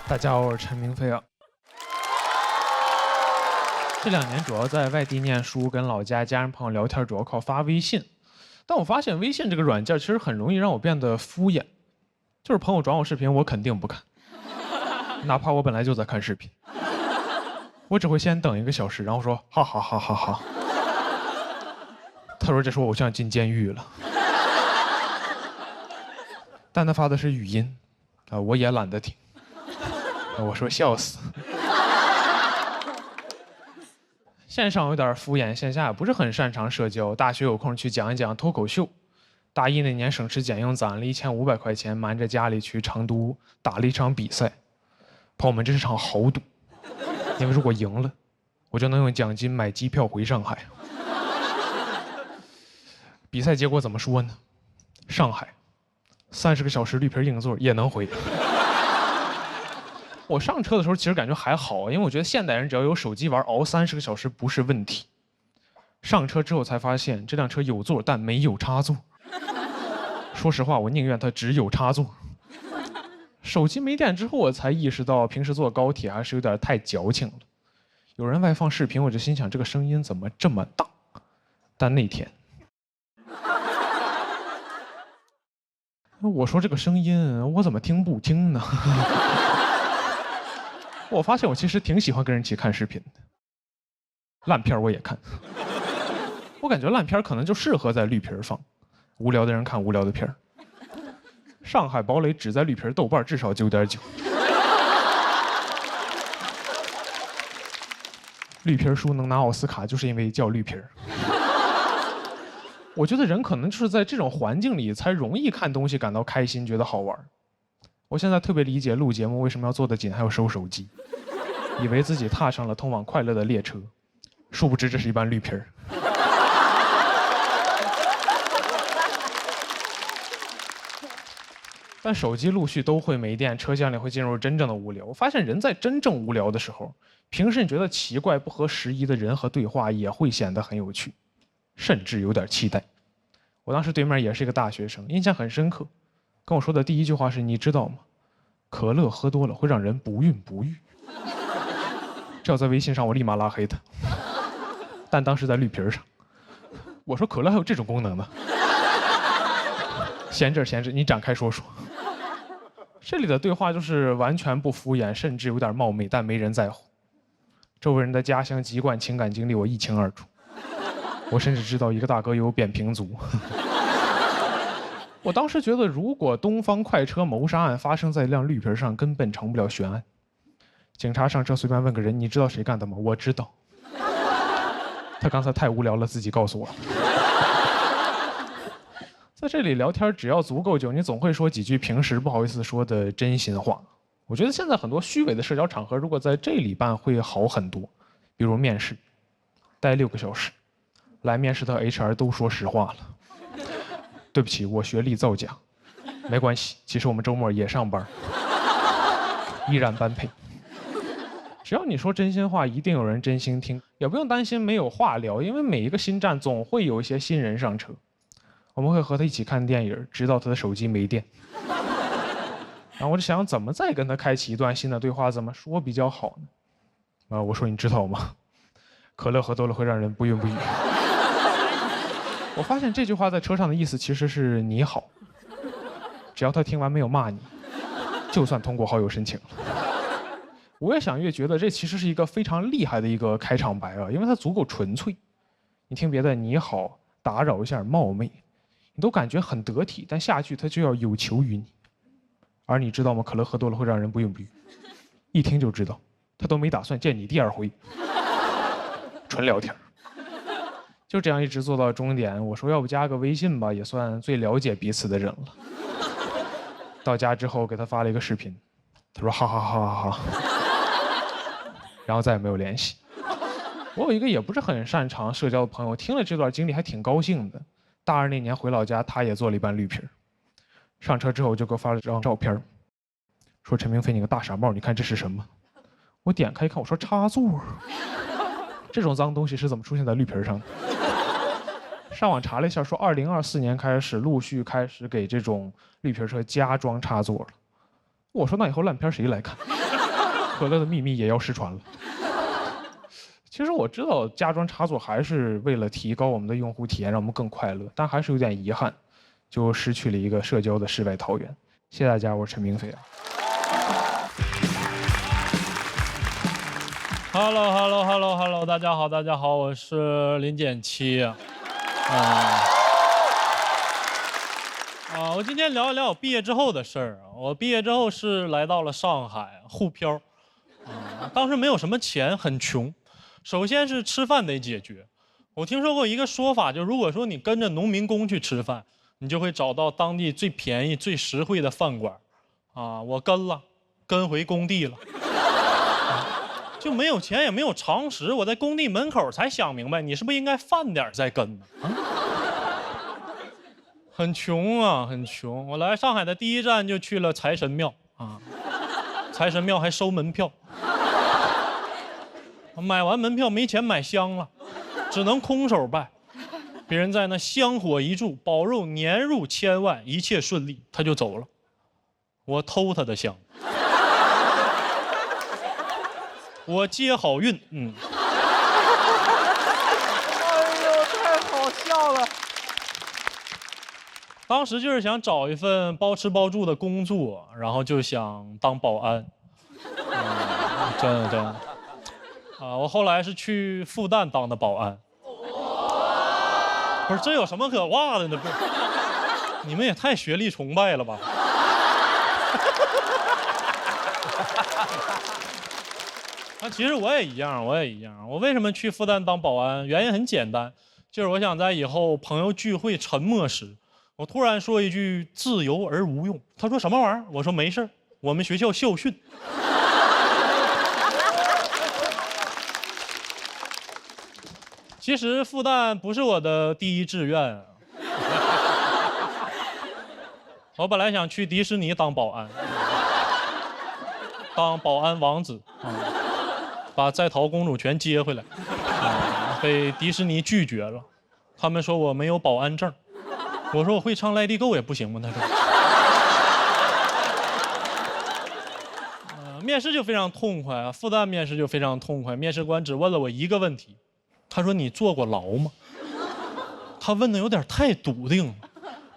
大家好，我是陈明飞啊。这2年主要在外地念书，跟老家家人朋友聊天，主要靠发微信。但我发现微信这个软件其实很容易让我变得敷衍，就是朋友转我视频，我肯定不看，哪怕我本来就在看视频，我只会先等1个小时，然后说哈哈哈哈哈。他说这是我偶像进监狱了，但他发的是语音，我也懒得听。我说笑死。线上有点敷衍，线下也不是很擅长社交。大学有空去讲一讲脱口秀。大一那年省吃俭用攒了1500块钱，瞒着家里去成都打了一场比赛。朋友们，这是场豪赌，因为如果赢了，我就能用奖金买机票回上海。比赛结果怎么说呢？上海30个小时绿皮硬座也能回。我上车的时候其实感觉还好，因为我觉得现代人只要有手机玩，熬30个小时不是问题。上车之后才发现，这辆车有座但没有插座。说实话，我宁愿它只有插座。手机没电之后，我才意识到平时坐高铁还是有点太矫情了。有人外放视频，我就心想这个声音怎么这么大？但那天，我说这个声音我怎么听不清呢？我发现我其实挺喜欢跟人一起看视频的，烂片我也看。我感觉烂片可能就适合在绿皮放，无聊的人看无聊的片儿。上海堡垒只在绿皮，豆瓣至少9.9。绿皮书能拿奥斯卡，就是因为叫绿皮。我觉得人可能就是在这种环境里才容易看东西感到开心，觉得好玩。我现在特别理解录节目为什么要做得紧，还要收手机，以为自己踏上了通往快乐的列车，殊不知这是一班绿皮儿。但手机陆续都会没电，车厢里会进入真正的无聊。我发现人在真正无聊的时候，平时你觉得奇怪、不合时宜的人和对话也会显得很有趣，甚至有点期待。我当时对面也是一个大学生，印象很深刻。跟我说的第一句话是：“你知道吗？可乐喝多了会让人不孕不育。”这要在微信上，我立马拉黑他。但当时在绿皮上，我说：“可乐还有这种功能呢？”闲着闲着，你展开说说。这里的对话就是完全不敷衍，甚至有点冒昧，但没人在乎。周围人的家乡籍贯、情感经历我一清二楚。我甚至知道一个大哥有扁平足。我当时觉得，如果东方快车谋杀案发生在一辆绿皮上，根本成不了悬案。警察上车随便问个人：“你知道谁干的吗？”我知道。他刚才太无聊了，自己告诉我。在这里聊天，只要足够久，你总会说几句平时不好意思说的真心话。我觉得现在很多虚伪的社交场合，如果在这里办会好很多。比如面试，待6个小时，来面试的 HR 都说实话了。对不起，我学历造假。没关系，其实我们周末也上班，依然般配。只要你说真心话，一定有人真心听，也不用担心没有话聊，因为每一个新站总会有一些新人上车。我们会和他一起看电影，直到他的手机没电。然后我就想，怎么再跟他开启一段新的对话，怎么说比较好呢？我说你知道吗？可乐喝多了会让人不孕不育。我发现这句话在车上的意思其实是你好，只要他听完没有骂你，就算通过好友申请了。我越想越觉得这其实是一个非常厉害的一个开场白啊，因为它足够纯粹。你听别的你好，打扰一下，冒昧，你都感觉很得体，但下句他就要有求于你。而你知道吗？可乐喝多了会让人不孕不育，一听就知道，他都没打算见你第2回，纯聊天。就这样一直做到终点。我说要不加个微信吧，也算最了解彼此的人了。到家之后给他发了一个视频，他说哈哈哈哈哈，然后再也没有联系。我有一个也不是很擅长社交的朋友，听了这段经历还挺高兴的。大2那年回老家，他也做了一班绿皮。上车之后就给我发了张照片，说陈明飞你个大傻帽，你看这是什么？我点开一看，我说插座。这种脏东西是怎么出现在绿皮上的？上网查了一下，说2024年开始陆续开始给这种绿皮车加装插座了。我说那以后烂片谁来看？可乐的秘密也要失传了。其实我知道加装插座还是为了提高我们的用户体验，让我们更快乐，但还是有点遗憾，就失去了一个社交的世外桃源。谢谢大家，我是陈明飞啊。Hello， 大家好，我是林简七。我今天聊一聊我毕业之后的事儿。我毕业之后是来到了上海沪漂，当时没有什么钱，很穷。首先是吃饭得解决。我听说过一个说法，就如果说你跟着农民工去吃饭，你就会找到当地最便宜、最实惠的饭馆。我跟回工地了。就没有钱也没有常识，我在工地门口才想明白，你是不是应该饭点再跟呢？很穷啊，很穷。我来上海的第一站就去了财神庙财神庙还收门票。买完门票没钱买香了，只能空手拜。别人在那香火一柱，保佑年入千万，一切顺利，他就走了。我偷他的香。我接好运，哎呦，太好笑了！当时就是想找一份包吃包住的工作，然后就想当保安。真的。我后来是去复旦当的保安。不是，这有什么可哇的呢？不，你们也太学历崇拜了吧？其实我也一样。我为什么去复旦当保安？原因很简单，就是我想在以后朋友聚会沉默时，我突然说一句自由而无用。他说什么玩意儿？我说没事，我们学校校训。其实复旦不是我的第一志愿。我本来想去迪士尼当保安，当保安王子。把在逃公主全接回来，被迪士尼拒绝了。他们说我没有保安证，我说我会唱 Let It Go 也不行吗？他说。面试就非常痛快啊，复旦面试就非常痛快。面试官只问了我一个问题，他说你坐过牢吗？他问的有点太笃定了，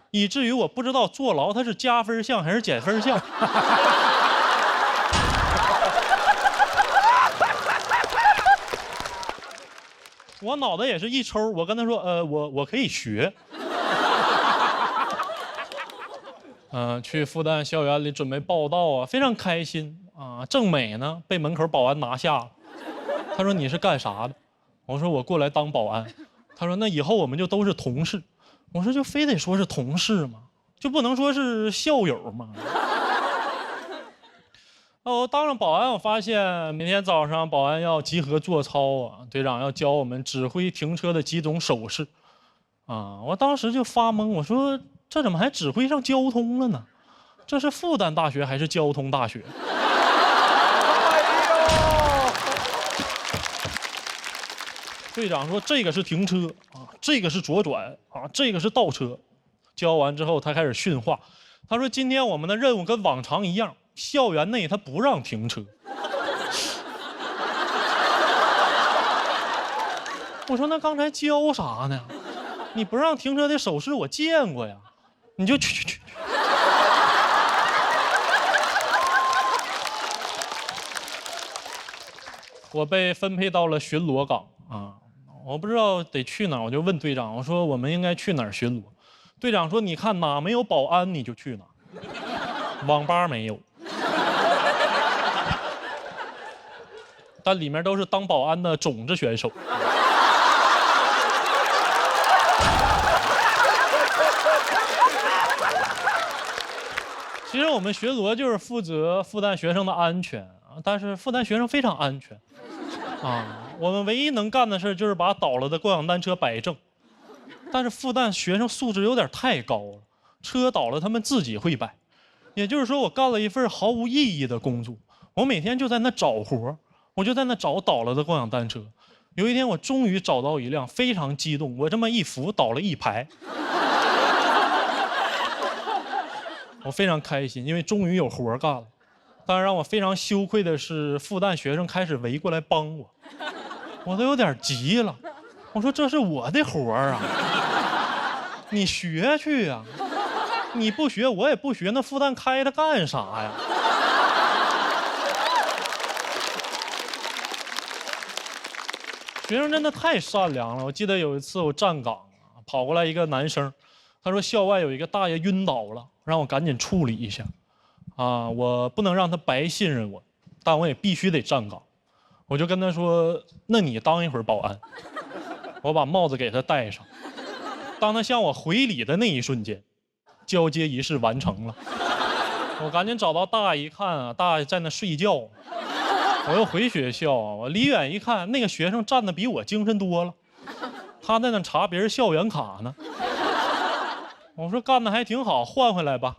以至于我不知道坐牢他是加分项还是减分项。我脑袋也是一抽，我跟他说，我可以学。去复旦校园里准备报到啊，非常开心啊。正美呢，被门口保安拿下了。他说你是干啥的？我说我过来当保安。他说那以后我们就都是同事。我说就非得说是同事吗？就不能说是校友吗？我当上保安，我发现每天早上保安要集合做操啊，队长要教我们指挥停车的几种手势，我当时就发懵，我说这怎么还指挥上交通了呢？这是复旦大学还是交通大学？哎呦！队长说这个是停车这个是左转这个是倒车。教完之后，他开始训话，他说今天我们的任务跟往常一样。校园内他不让停车。我说那刚才教啥呢？你不让停车的手势我见过呀，你就去。我被分配到了巡逻岗我不知道得去哪儿，我就问队长，我说我们应该去哪儿巡逻？队长说你看哪没有保安你就去哪儿，网吧没有。但里面都是当保安的种子选手。其实我们巡逻就是负责复旦学生的安全但是复旦学生非常安全我们唯一能干的事就是把倒了的共享单车摆正。但是复旦学生素质有点太高了，车倒了他们自己会摆。也就是说，我干了一份毫无意义的工作，我每天就在那找活。我就在那找倒了的共享单车，有一天我终于找到一辆，非常激动，我这么一扶倒了一排，我非常开心，因为终于有活干了。但是让我非常羞愧的是，复旦学生开始围过来帮我，我都有点急了。我说这是我的活儿啊，你学去呀、你不学我也不学，那复旦开它干啥呀？学生真的太善良了。我记得有一次我站岗，跑过来一个男生，他说校外有一个大爷晕倒了，让我赶紧处理一下。啊，我不能让他白信任我，但我也必须得站岗。我就跟他说：“那你当一会儿保安。”我把帽子给他戴上。当他向我回礼的那一瞬间，交接仪式完成了。我赶紧找到大爷一看啊，大爷在那睡觉。我又回学校啊，我离远一看，那个学生站得比我精神多了，他在那查别人校园卡呢。我说干得还挺好，换回来吧。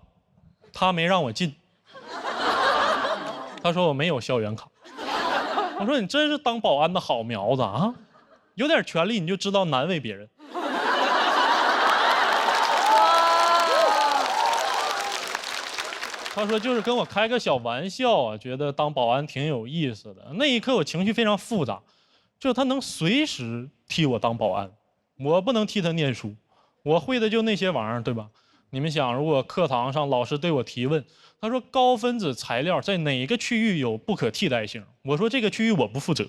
他没让我进。他说我没有校园卡。我说你真是当保安的好苗子啊，有点权利你就知道难为别人。他说就是跟我开个小玩笑啊，觉得当保安挺有意思的。那一刻我情绪非常复杂，就是他能随时替我当保安，我不能替他念书，我会的就那些玩意儿，对吧？你们想，如果课堂上老师对我提问，他说高分子材料在哪个区域有不可替代性，我说这个区域我不负责，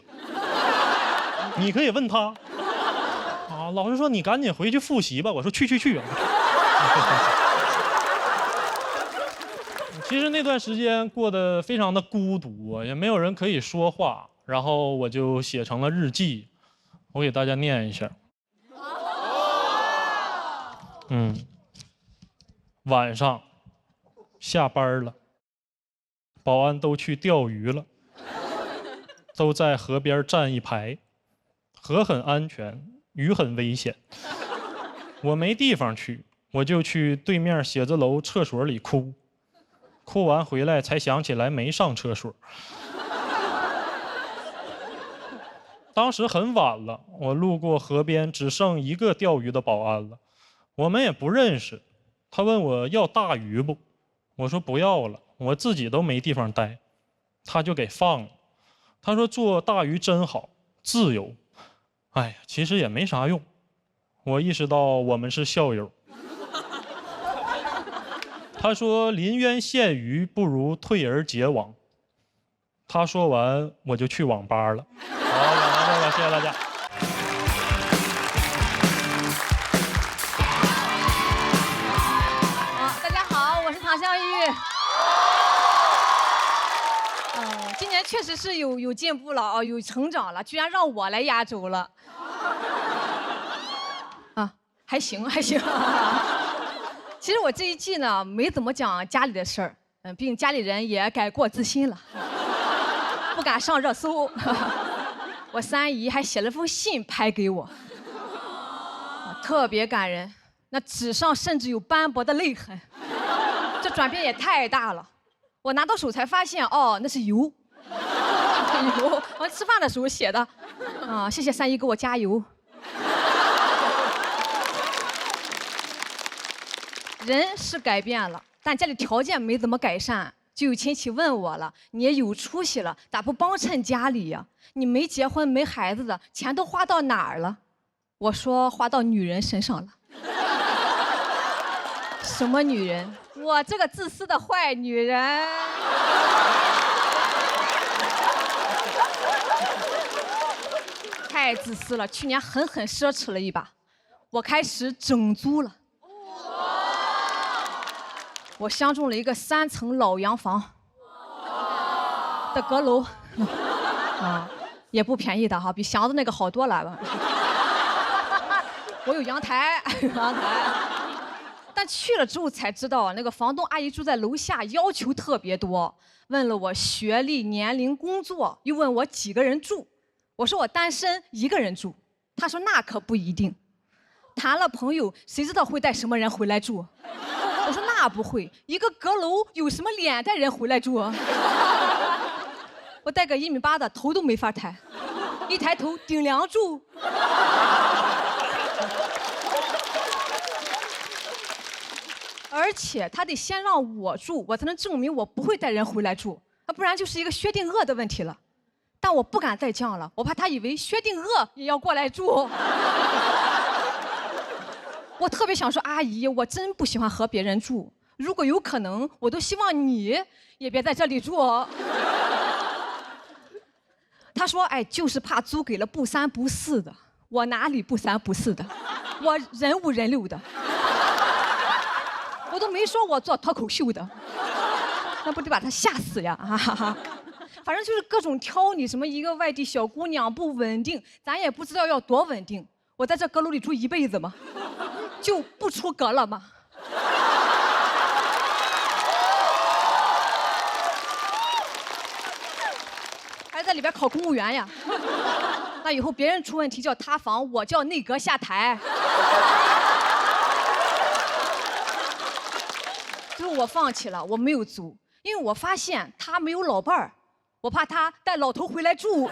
你可以问他。啊，老师说你赶紧回去复习吧，我说去。其实那段时间过得非常的孤独，也没有人可以说话，然后我就写成了日记，我给大家念一下。晚上下班了，保安都去钓鱼了，都在河边站一排，河很安全，鱼很危险。我没地方去，我就去对面写字楼厕所里哭。哭完回来才想起来没上厕所。当时很晚了，我路过河边，只剩一个钓鱼的保安了，我们也不认识。他问我要大鱼不，我说不要了，我自己都没地方待，他就给放了。他说做大鱼真好，自由。哎呀，其实也没啥用。我意识到我们是校友。他说临渊羡鱼，不如退而结网。他说完我就去网吧了。好，讲到这儿了，谢谢大家。大家好，我是唐湘玉。今年确实是有进步了啊，有成长了，居然让我来压轴了。啊，还行。其实我这一季呢，没怎么讲家里的事儿，毕竟家里人也改过自新了，不敢上热搜。我三姨还写了封信拍给我，特别感人，那纸上甚至有斑驳的泪痕，这转变也太大了。我拿到手才发现，哦，那是油，我吃饭的时候写的，啊，谢谢三姨给我加油。人是改变了，但家里条件没怎么改善，就有亲戚问我了：“你也有出息了，咋不帮衬家里呀？你没结婚没孩子的，钱都花到哪儿了？”我说：“花到女人身上了。”什么女人？我这个自私的坏女人。太自私了，去年狠狠奢侈了一把，我开始整租了。我相中了一个3层老洋房的阁楼，也不便宜的哈，比祥子那个好多了。我有阳台，但去了之后才知道，那个房东阿姨住在楼下，要求特别多，问了我学历、年龄、工作，又问我几个人住。我说我单身，一个人住。她说那可不一定，谈了朋友，谁知道会带什么人回来住？我说那不会，一个阁楼有什么脸带人回来住？我带个1.8米的，头都没法抬，一抬头顶梁柱。而且他得先让我住，我才能证明我不会带人回来住不然就是一个薛定谔的问题了。但我不敢再犟了，我怕他以为薛定谔也要过来住。我特别想说，阿姨，我真不喜欢和别人住，如果有可能，我都希望你也别在这里住。他说，哎，就是怕租给了不三不四的。我哪里不三不四的？我人五人六的。我都没说我做脱口秀的，那不得把他吓死呀！反正就是各种挑你，什么一个外地小姑娘不稳定，咱也不知道要多稳定。我在这阁楼里住一辈子吗？就不出阁了吗？还在里边考公务员呀？那以后别人出问题叫塌房，我叫内阁下台。最后我放弃了，我没有租，因为我发现他没有老伴儿，我怕他带老头回来住。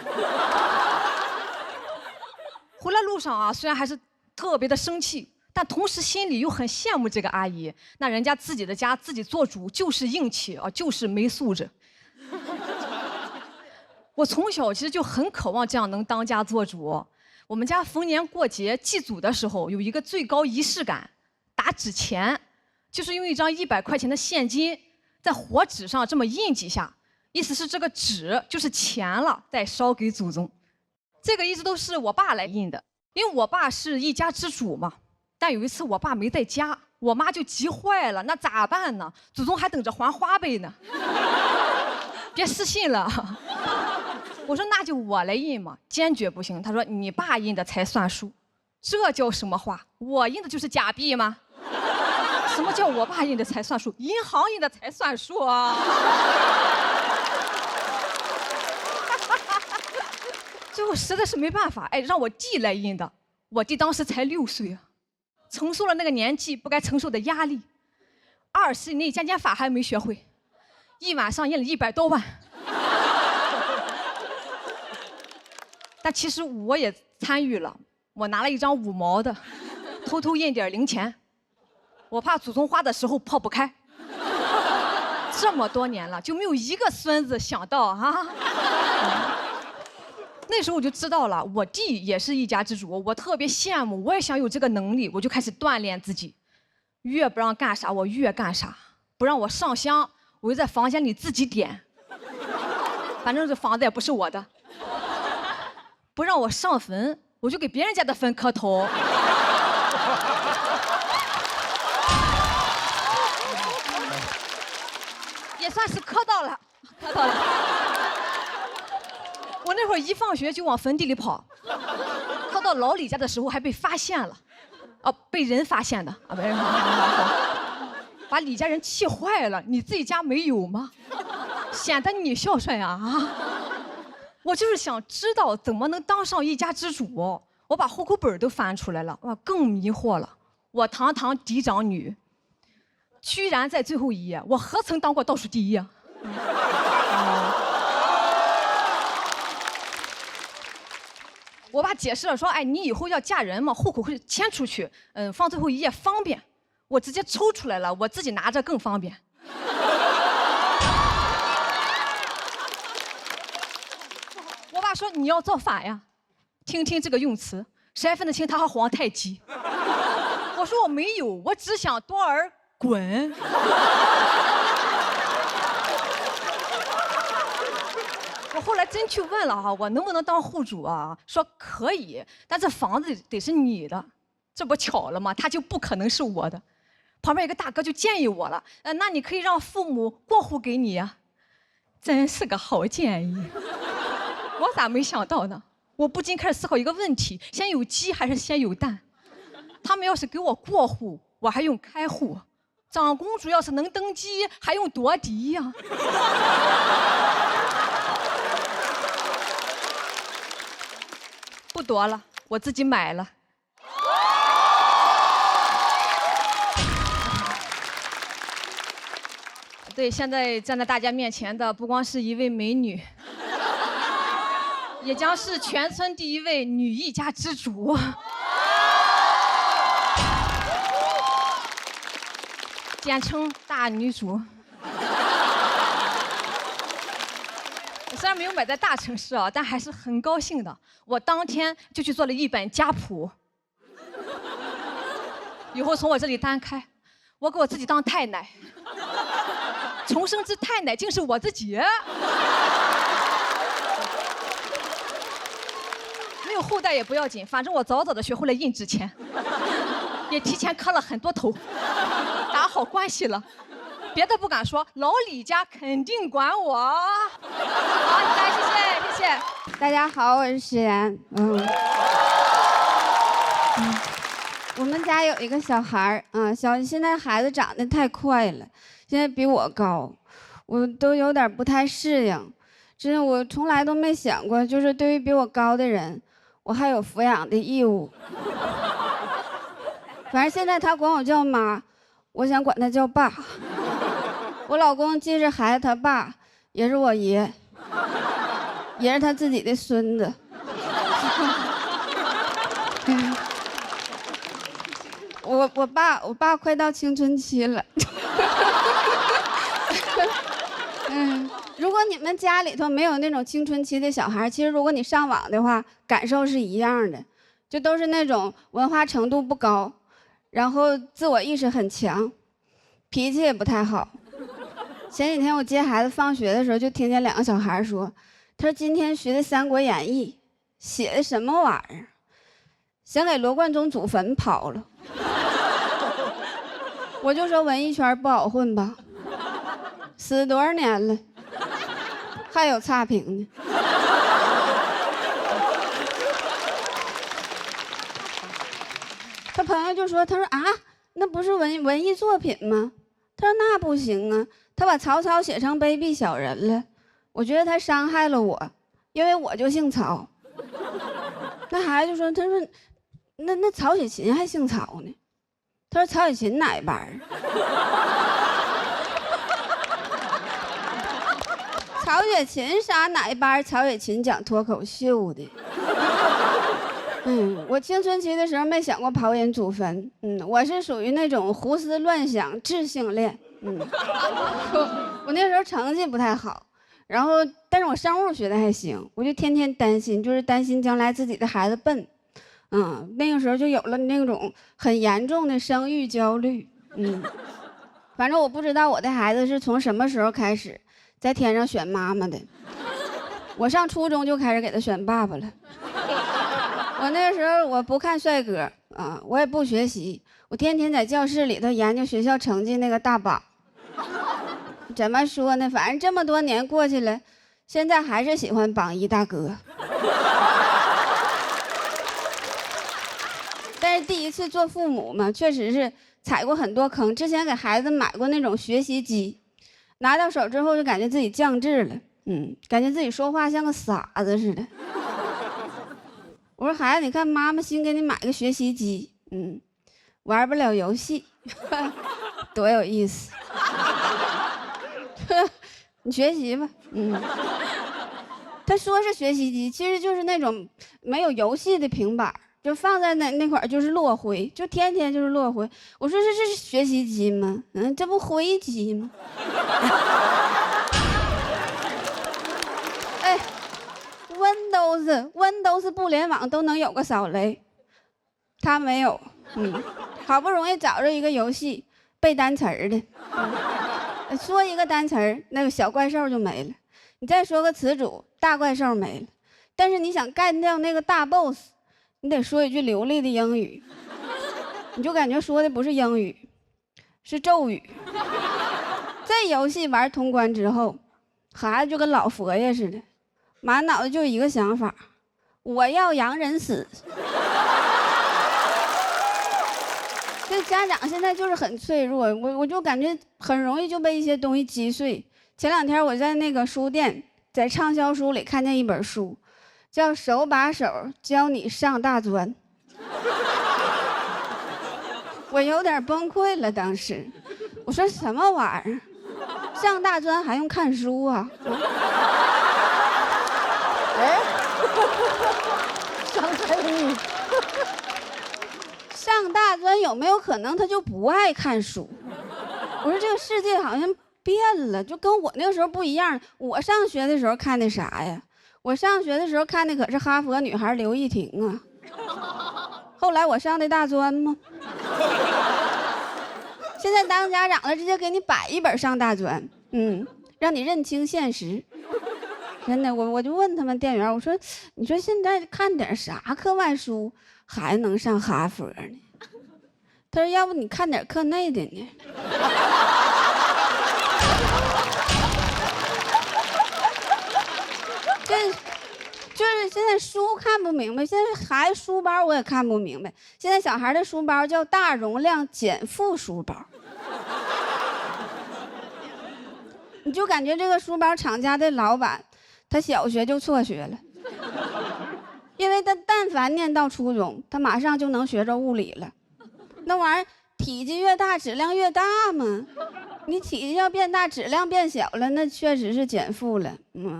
回来路上啊，虽然还是特别的生气，但同时心里又很羡慕这个阿姨。那人家自己的家自己做主，就是硬气啊，就是没素质。我从小其实就很渴望这样能当家做主。我们家逢年过节祭祖的时候，有一个最高仪式感，打纸钱，就是用一张100块钱的现金在火纸上这么印几下，意思是这个纸就是钱了，再烧给祖宗。这个一直都是我爸来印的，因为我爸是一家之主嘛。但有一次我爸没在家，我妈就急坏了，那咋办呢？祖宗还等着还花呗呢。别失信了。我说那就我来印嘛，坚决不行。他说你爸印的才算数，这叫什么话？我印的就是假币吗？什么叫我爸印的才算数？银行印的才算数啊！最后实在是没办法，哎，让我弟来印的。我弟当时才6岁啊，承受了那个年纪不该承受的压力。20以内加减法还没学会，一晚上印了100多万。但其实我也参与了，我拿了一张5毛的，偷偷印点零钱，我怕祖宗花的时候抛不开。这么多年了，就没有一个孙子想到啊。那时候我就知道了，我弟也是一家之主，我特别羡慕，我也想有这个能力，我就开始锻炼自己，越不让干啥我越干啥，不让我上香，我就在房间里自己点，反正这房子也不是我的。不让我上坟，我就给别人家的坟磕头。也算是磕到了，磕到了。我那会儿一放学就往坟地里跑，靠到老李家的时候还被发现了，哦，被人发现的啊，被人发现的，把李家人气坏了。你自己家没有吗？显得你孝顺呀啊！我就是想知道怎么能当上一家之主，我把户口本都翻出来了，哇，更迷惑了。我堂堂嫡长女，居然在最后一页，我何曾当过倒数第一啊？我爸解释了说，哎，你以后要嫁人嘛，户口会迁出去，放最后一页方便。我直接抽出来了，我自己拿着更方便。我爸说你要造反呀，听听这个用词，谁还分得清他和皇太极？我说我没有，我只想多儿滚。我后来真去问了哈，我能不能当户主啊？说可以，但这房子得是你的，这不巧了吗？他就不可能是我的。旁边有个大哥就建议我了，那你可以让父母过户给你呀。真是个好建议，我咋没想到呢？我不禁开始思考一个问题：先有鸡还是先有蛋？他们要是给我过户，我还用开户；长公主要是能登基，还用夺嫡呀。不夺了，我自己买了。对，现在站在大家面前的不光是一位美女，也将是全村第一位女一家之主。简称大女主。虽然没有买在大城市啊，但还是很高兴的。我当天就去做了一本家谱，以后从我这里单开，我给我自己当太奶，重生之太奶竟是我自己。没有后代也不要紧，反正我早早的学会了印纸钱，也提前磕了很多头，打好关系了。别的不敢说，老李家肯定管我。好，大家谢谢，谢谢。大家好，我是石岩。我们家有一个小孩儿现在孩子长得太快了，现在比我高，我都有点不太适应。真的，我从来都没想过，就是对于比我高的人，我还有抚养的义务。反正现在他管我叫妈，我想管他叫爸。我老公既是孩子他爸，也是我爷，也是他自己的孙子。我爸快到青春期了。如果你们家里头没有那种青春期的小孩，其实如果你上网的话，感受是一样的，就都是那种文化程度不高，然后自我意识很强，脾气也不太好。前几天我接孩子放学的时候，就听见2个小孩说，他说今天学的《三国演义》，写的什么玩意儿，想给罗贯中祖坟刨了。我就说文艺圈不好混吧，死多少年了，还有差评呢。他朋友就说，他说啊，那不是文艺作品吗？他说那不行啊，他把曹操写成卑鄙小人了，我觉得他伤害了我，因为我就姓曹。那孩子就说，他说那曹雪芹还姓曹呢。他说曹雪芹哪一班？曹雪芹啥哪一班？曹雪芹讲脱口秀的。我青春期的时候没想过刨人祖坟。我是属于那种胡思乱想、智性恋。我那时候成绩不太好，然后但是我生物学的还行，我就天天担心，就是担心将来自己的孩子笨。那个时候就有了那种很严重的生育焦虑。反正我不知道我的孩子是从什么时候开始在天上选妈妈的。我上初中就开始给他选爸爸了。我那个时候我不看帅哥我也不学习，我天天在教室里头研究学校成绩那个大榜。怎么说呢，反正这么多年过去了，现在还是喜欢榜一大哥。但是第一次做父母嘛，确实是踩过很多坑。之前给孩子买过那种学习机，拿到手之后就感觉自己降智了，感觉自己说话像个傻子似的。我说孩子，你看妈妈新给你买个学习机，玩不了游戏，多有意思。你学习吧，他说是学习机，其实就是那种没有游戏的平板。就放在那块儿就是落灰，就天天就是落灰。我说这是学习机吗？这不灰机吗？哎 ，Windows 不联网都能有个扫雷，他没有。好不容易找着一个游戏背单词儿的，说一个单词儿，那个小怪兽就没了。你再说个词组，大怪兽没了。但是你想干掉那个大 boss。你得说一句流利的英语，你就感觉说的不是英语，是咒语。这游戏玩通关之后，孩子就跟老佛爷似的，满脑子就一个想法：我要洋人死。这家长现在就是很脆弱，我就感觉很容易就被一些东西击碎。前2天我在那个书店，在畅销书里看见一本书。叫手把手教你上大专。我有点崩溃了，当时我说什么玩意儿，上大专还用看书啊？上大专有没有可能他就不爱看书？我说这个世界好像变了，就跟我那个时候不一样。我上学的时候看的啥呀？我上学的时候看的可是哈佛女孩刘亦婷啊。后来我上的大专吗？现在当家长了，直接给你摆一本上大专，让你认清现实。真的，我就问他们店员，我说，你说现在看点啥课外书还能上哈佛呢？他说，要不你看点课内的呢？就是现在书看不明白，现在孩子书包我也看不明白。现在小孩的书包叫大容量减负书包，你就感觉这个书包厂家的老板，他小学就辍学了，因为他但凡念到初中，他马上就能学着物理了。那玩意儿体积越大，质量越大嘛。你体积要变大，质量变小了，那确实是减负了。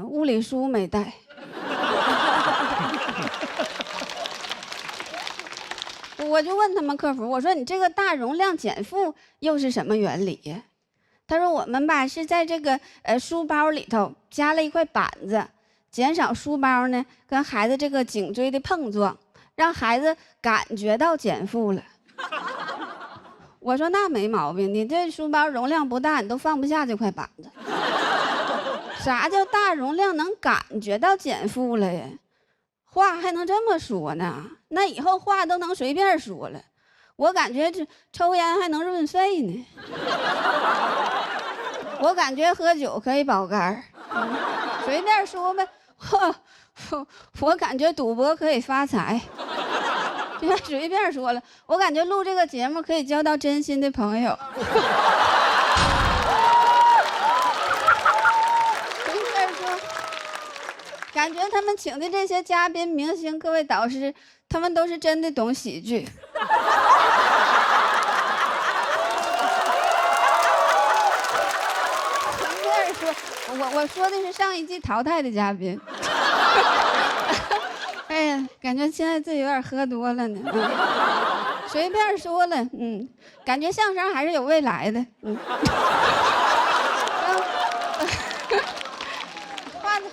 物理书没带。我就问他们客服，我说你这个大容量减负又是什么原理呀？他说我们吧是在这个书包里头加了一块板子，减少书包呢跟孩子这个颈椎的碰撞，让孩子感觉到减负了。我说那没毛病，你这书包容量不大，你都放不下这块板子。啥叫大容量能感觉到减负了呀？话还能这么说呢？那以后话都能随便说了。我感觉这抽烟还能润肺呢。我感觉喝酒可以保肝，随便说呗。我感觉赌博可以发财。别随便说了，我感觉录这个节目可以交到真心的朋友。随便说，感觉他们请的这些嘉宾、明星、各位导师，他们都是真的懂喜剧。随便说，我说的是上一季淘汰的嘉宾。哎呀，感觉现在自己有点喝多了呢。随便说了，感觉相声还是有未来的。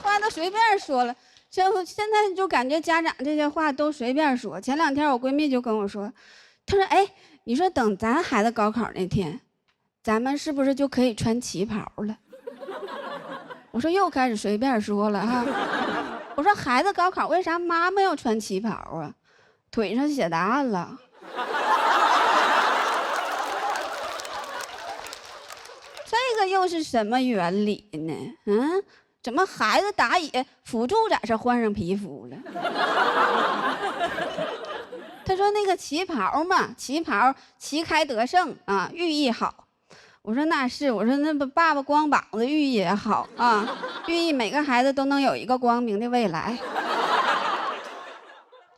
话都随便说了，现在就感觉家长这些话都随便说。前两天我闺蜜就跟我说，她说：“哎，你说等咱孩子高考那天，咱们是不是就可以穿旗袍了？”我说又开始随便说了哈。我说孩子高考为啥妈妈要穿旗袍啊？腿上写答案了。这个又是什么原理呢？怎么孩子打野辅助在这换上皮肤了？他说那个旗袍嘛，旗袍旗开得胜啊，寓意好。我说那是，我说那爸爸光膀子寓意也好啊，寓意每个孩子都能有一个光明的未来。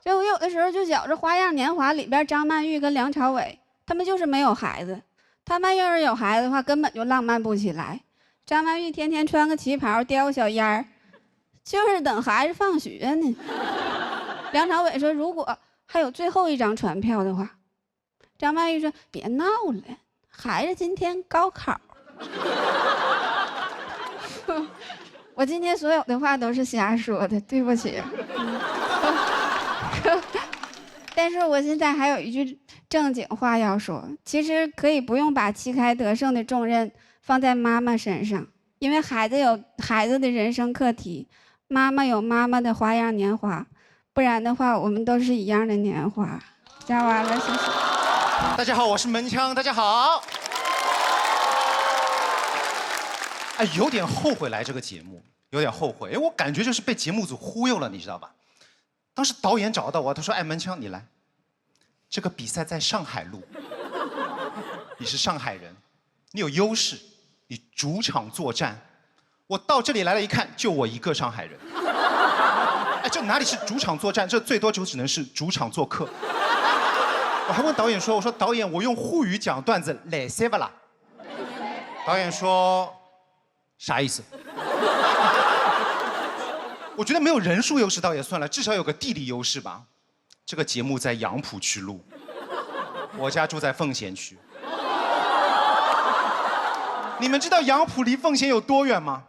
所以我有的时候就觉着《花样年华》里边张曼玉跟梁朝伟他们就是没有孩子，他们要是有孩子的话，根本就浪漫不起来。张曼玉天天穿个旗袍，叼个小烟儿，就是等孩子放学呢。梁朝伟说，如果还有最后一张船票的话，张曼玉说别闹了。孩子今天高考。我今天所有的话都是瞎说的，对不起。但是我现在还有一句正经话要说，其实可以不用把旗开得胜的重任放在妈妈身上，因为孩子有孩子的人生课题，妈妈有妈妈的花样年华，不然的话我们都是一样的年华。讲完了，谢谢。大家好，我是门枪，大家好。哎，有点后悔来这个节目，有点后悔，因为我感觉就是被节目组忽悠了，你知道吧？当时导演找到我，他说：“哎，门枪，你来，这个比赛在上海录，你是上海人，你有优势，你主场作战。我到这里来了，一看，就我一个上海人。哎，这哪里是主场作战？这最多就只能是主场做客。”我还问导演说：“我说导演，我用沪语讲段子来塞不啦？”导演说：“啥意思？”我觉得没有人数优势倒也算了，至少有个地理优势吧。这个节目在杨浦区录，我家住在奉贤区。你们知道杨浦离奉贤有多远吗？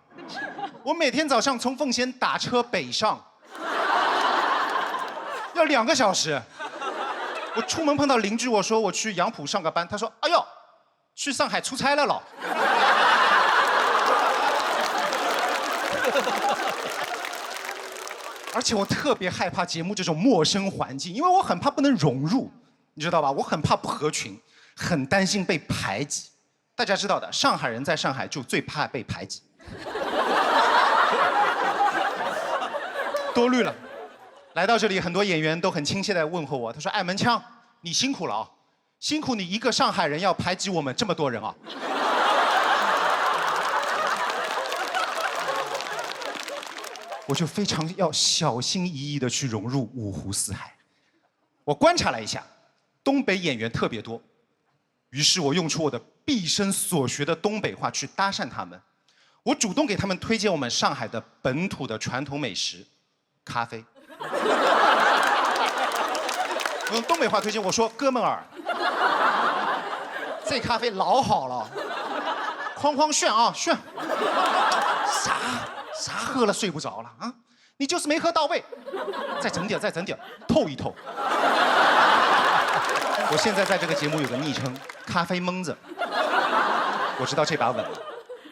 我每天早上从奉贤打车北上，要2个小时。我出门碰到邻居，我说我去杨浦上个班，他说：“哎呦，去上海出差了咯。”而且我特别害怕节目这种陌生环境，因为我很怕不能融入，你知道吧？我很怕不合群，很担心被排挤。大家知道的，上海人在上海就最怕被排挤。多虑了。来到这里，很多演员都很亲切地问候我，他说：“艾门腔，你辛苦了啊，辛苦你一个上海人要排挤我们这么多人啊。”我就非常要小心翼翼地去融入五湖四海。我观察了一下，东北演员特别多，于是我用出我的毕生所学的东北话去搭讪他们。我主动给他们推荐我们上海的本土的传统美食——咖啡。我用东北话推荐，我说：“哥们儿，这咖啡老好了，哐哐炫啊炫！啥喝了睡不着了啊？你就是没喝到位，再整点，再整点，透一透。”我现在在这个节目有个昵称“咖啡蒙子”，我知道这把稳了。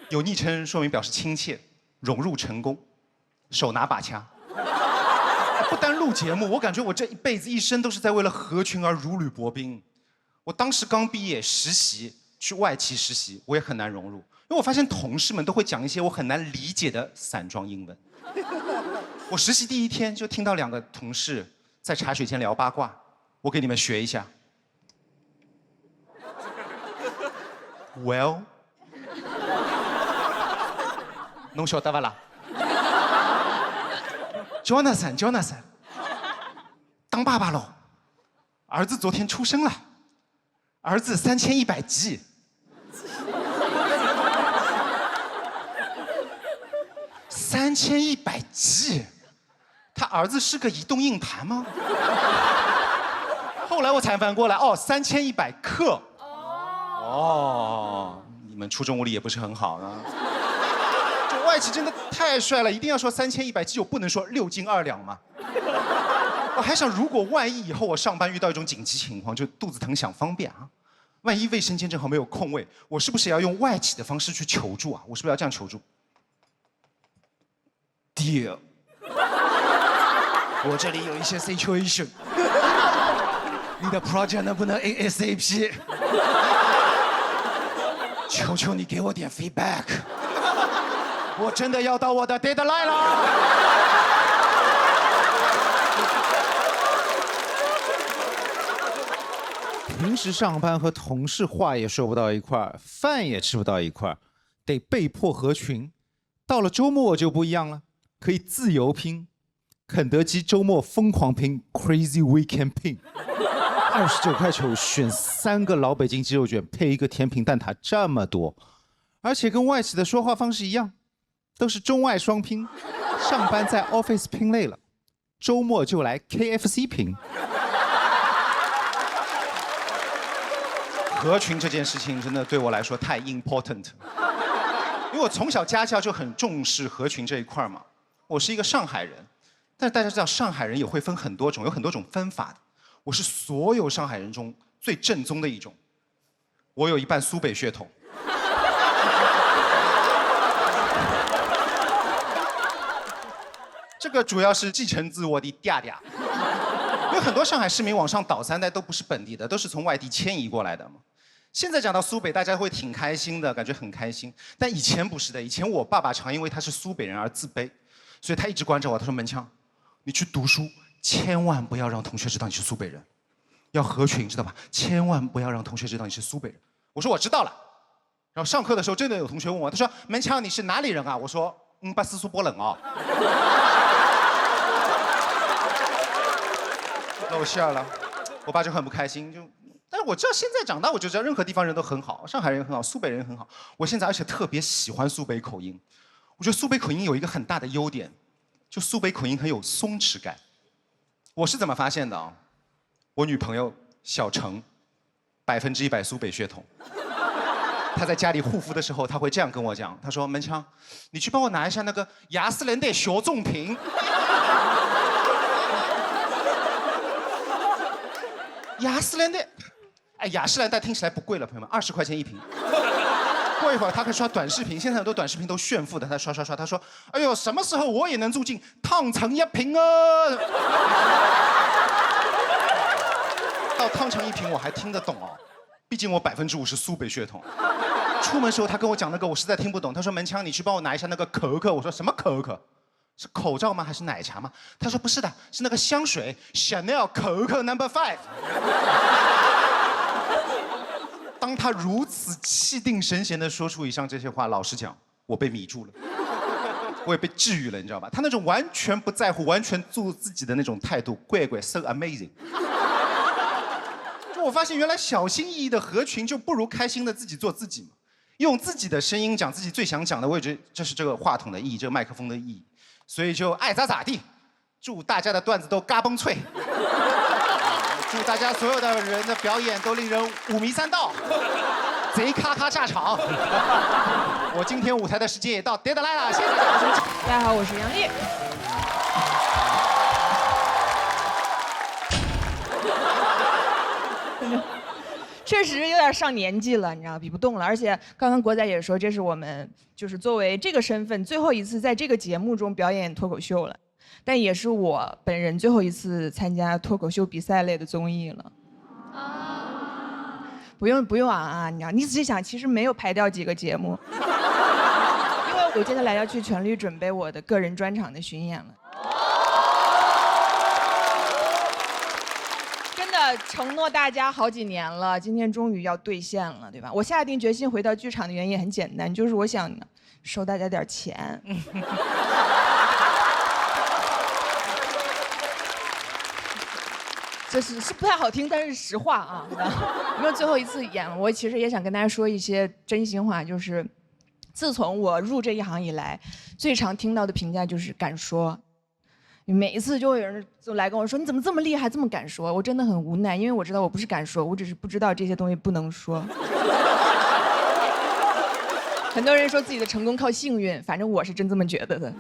有昵称说明表示亲切，融入成功，手拿把掐。不单录节目，我感觉我这一辈子一生都是在为了合群而如履薄冰。我当时刚毕业实习，去外企实习，我也很难融入，因为我发现同事们都会讲一些我很难理解的散装英文。我实习第一天就听到2个同事在茶水间聊八卦，我给你们学一下。Well， 侬晓得不啦？Jonathan， 当爸爸喽，儿子昨天出生了，儿子3100G。3100G， 他儿子是个移动硬盘吗？后来我才反应过来，哦，3100克。哦，你们初中物理也不是很好呢。这外企真的太帅了，一定要说3100G，我不能说6斤2两吗？我还想，如果万一以后我上班遇到一种紧急情况，就肚子疼想方便啊，万一卫生间正好没有空位，我是不是也要用外企的方式去求助啊？我是不是要这样求助？Dear， 我这里有一些 situation， 你的 project 能不能 ASAP？ 求求你给我点 feedback， 我真的要到我的 deadline 了。平时上班和同事话也说不到一块儿，饭也吃不到一块儿，得被迫合群。到了周末我就不一样了，可以自由拼。肯德基周末疯狂拼 Crazy Weekend 拼，29.9选3个老北京鸡肉卷配1个甜品蛋挞，这么多，而且跟外企的说话方式一样，都是中外双拼。上班在 office 拼累了，周末就来 KFC 拼。合群这件事情真的对我来说太 important， 因为我从小家教就很重视合群这一块嘛。我是一个上海人，但是大家知道上海人也会分很多种，有很多种分法的。我是所有上海人中最正宗的一种，我有一半苏北血统。这个主要是继承自我的嗲嗲，因为很多上海市民往上倒3代都不是本地的，都是从外地迁移过来的嘛。现在讲到苏北，大家会挺开心的，感觉很开心。但以前不是的，以前我爸爸常因为他是苏北人而自卑，所以他一直关着我。他说：“门枪，你去读书，千万不要让同学知道你是苏北人，要合群，知道吧？千万不要让同学知道你是苏北人。”我说：“我知道了。”然后上课的时候，真的有同学问我，他说：“门枪，你是哪里人啊？”我说：“巴斯苏波冷啊。”露馅了，我爸就很不开心，但是我知道现在长大，我就知道任何地方人都很好，上海人很好，苏北人很好。我现在而且特别喜欢苏北口音，我觉得苏北口音有一个很大的优点，就苏北口音很有松弛感。我是怎么发现的啊？我女朋友小程，100%苏北血统。他在家里护肤的时候，他会这样跟我讲，他说：“门枪，你去帮我拿一下那个雅诗兰黛小棕瓶。”雅诗兰黛，哎，雅诗兰黛听起来不贵了，朋友们，20块钱一瓶。过一会儿他可以刷短视频，现在很多短视频都炫富的，他刷，他说：“哎呦，什么时候我也能住进汤臣一品啊？”到汤臣一品我还听得懂哦，毕竟我50%苏北血统。出门时候他跟我讲那个我实在听不懂，他说：“门枪，你去帮我拿一下那个可可。”我说：“什么可可？是口罩吗？还是奶茶吗？”他说：“不是的，是那个香水 Chanel 可可 No.5。”当他如此气定神闲地说出以上这些话，老实讲，我被迷住了，我也被治愈了，你知道吧？他那种完全不在乎、完全做自己的那种态度，怪 so amazing。就我发现，原来小心翼翼的合群，就不如开心的自己做自己嘛。用自己的声音讲自己最想讲的，我也觉得这是这个话筒的意义，这个麦克风的意义。所以就爱咋咋地，祝大家的段子都嘎嘣脆。祝大家所有的人的表演都令人五迷三道，贼咔咔炸场。我今天舞台的时间也到 deadline 了，谢谢大家收听。大家好，我是杨丽。确实有点上年纪了，你知道，比不动了。而且刚刚国仔也说，这是我们就是作为这个身份最后一次在这个节目中表演脱口秀了。但也是我本人最后一次参加脱口秀比赛类的综艺了。不用啊，你知道，你仔细想，其实没有排掉几个节目，因为我接下来要去全力准备我的个人专场的巡演了。真的承诺大家好几年了，今天终于要兑现了，对吧？我下定决心回到剧场的原因也很简单，就是我想收大家点钱。这是不太好听，但是实话啊。因为最后一次演了，我其实也想跟大家说一些真心话，就是自从我入这一行以来，最常听到的评价就是敢说。每一次就会有人就来跟我说：“你怎么这么厉害，这么敢说？”我真的很无奈，因为我知道我不是敢说，我只是不知道这些东西不能说。很多人说自己的成功靠幸运，反正我是真这么觉得的。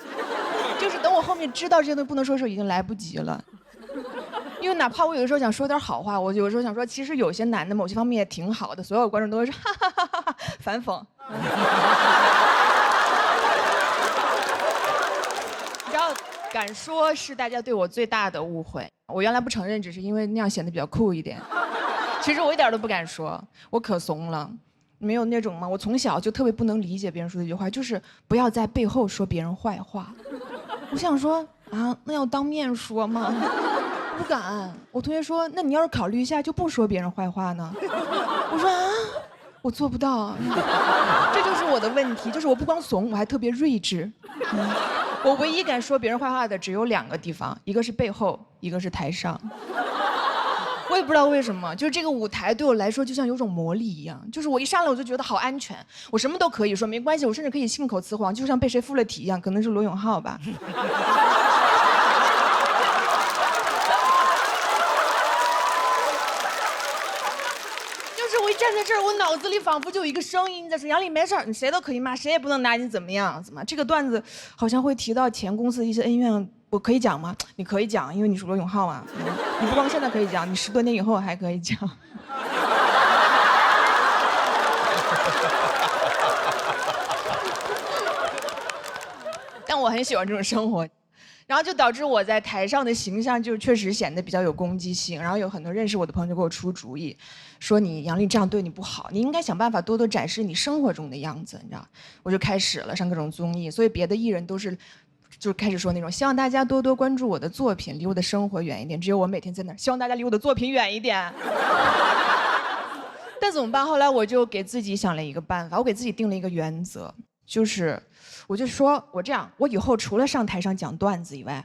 就是等我后面知道这些东西不能说的时候，已经来不及了。因为哪怕我有的时候想说点好话，我有的时候想说，其实有些男的某些方面也挺好的，所有观众都会说哈哈哈哈，反讽。你知道，敢说是大家对我最大的误会。我原来不承认，只是因为那样显得比较酷一点。其实我一点都不敢说，我可怂了。没有那种吗？我从小就特别不能理解别人说的一句话，就是不要在背后说别人坏话。我想说啊，那要当面说吗？不敢。我同学说，那你要是考虑一下就不说别人坏话呢？我说啊，我做不到。这就是我的问题，就是我不光怂，我还特别睿智。我唯一敢说别人坏话的只有2个地方，一个是背后，一个是台上。我也不知道为什么，就是这个舞台对我来说就像有种魔力一样，就是我一上来我就觉得好安全，我什么都可以说，没关系，我甚至可以信口雌黄，就像被谁附了体一样，可能是罗永浩吧。就是我一站在这儿，我脑子里仿佛就有一个声音在说：“杨丽，没事儿，你谁都可以骂，谁也不能拿你怎么样。怎么这个段子好像会提到前公司的一些恩怨。”我可以讲吗？你可以讲，因为你是罗永浩啊。你不光现在可以讲，你10多年以后还可以讲。但我很喜欢这种生活，然后就导致我在台上的形象就确实显得比较有攻击性。然后有很多认识我的朋友就给我出主意，说你杨丽这样对你不好，你应该想办法多多展示你生活中的样子，你知道？我就开始了上各种综艺，所以别的艺人都是。就开始说那种希望大家多多关注我的作品，离我的生活远一点。只有我每天在那儿，希望大家离我的作品远一点。但怎么办？后来我就给自己想了一个办法，我给自己定了一个原则，就是我就说我这样，我以后除了上台上讲段子以外，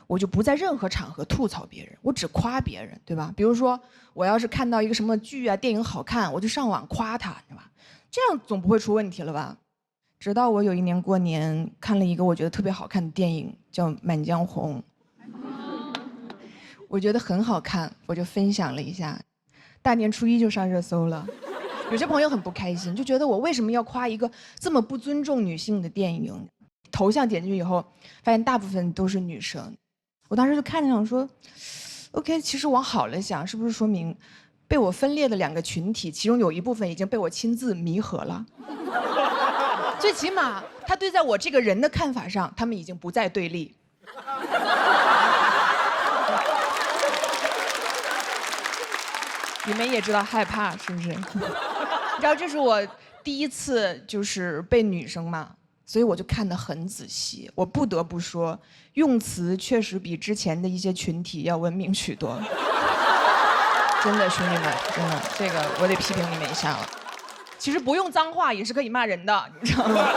我就不在任何场合吐槽别人，我只夸别人，对吧？比如说我要是看到一个什么剧啊电影好看，我就上网夸他，对吧？这样总不会出问题了吧？直到我有一年过年看了一个我觉得特别好看的电影，叫《满江红》，我觉得很好看，我就分享了一下，大年初一就上热搜了。有些朋友很不开心，就觉得我为什么要夸一个这么不尊重女性的电影？头像点进去以后，发现大部分都是女生。我当时就看着想说 ，OK， 其实往好了想，是不是说明被我分裂的2个群体，其中有一部分已经被我亲自弥合了？最起码他对在我这个人的看法上，他们已经不再对立。你们也知道害怕是不是？你知道这是我第1次就是被女生骂，所以我就看得很仔细。我不得不说，用词确实比之前的一些群体要文明许多。真的，兄弟们，真的，这个我得批评你们一下了。其实不用脏话也是可以骂人的，你知道吗？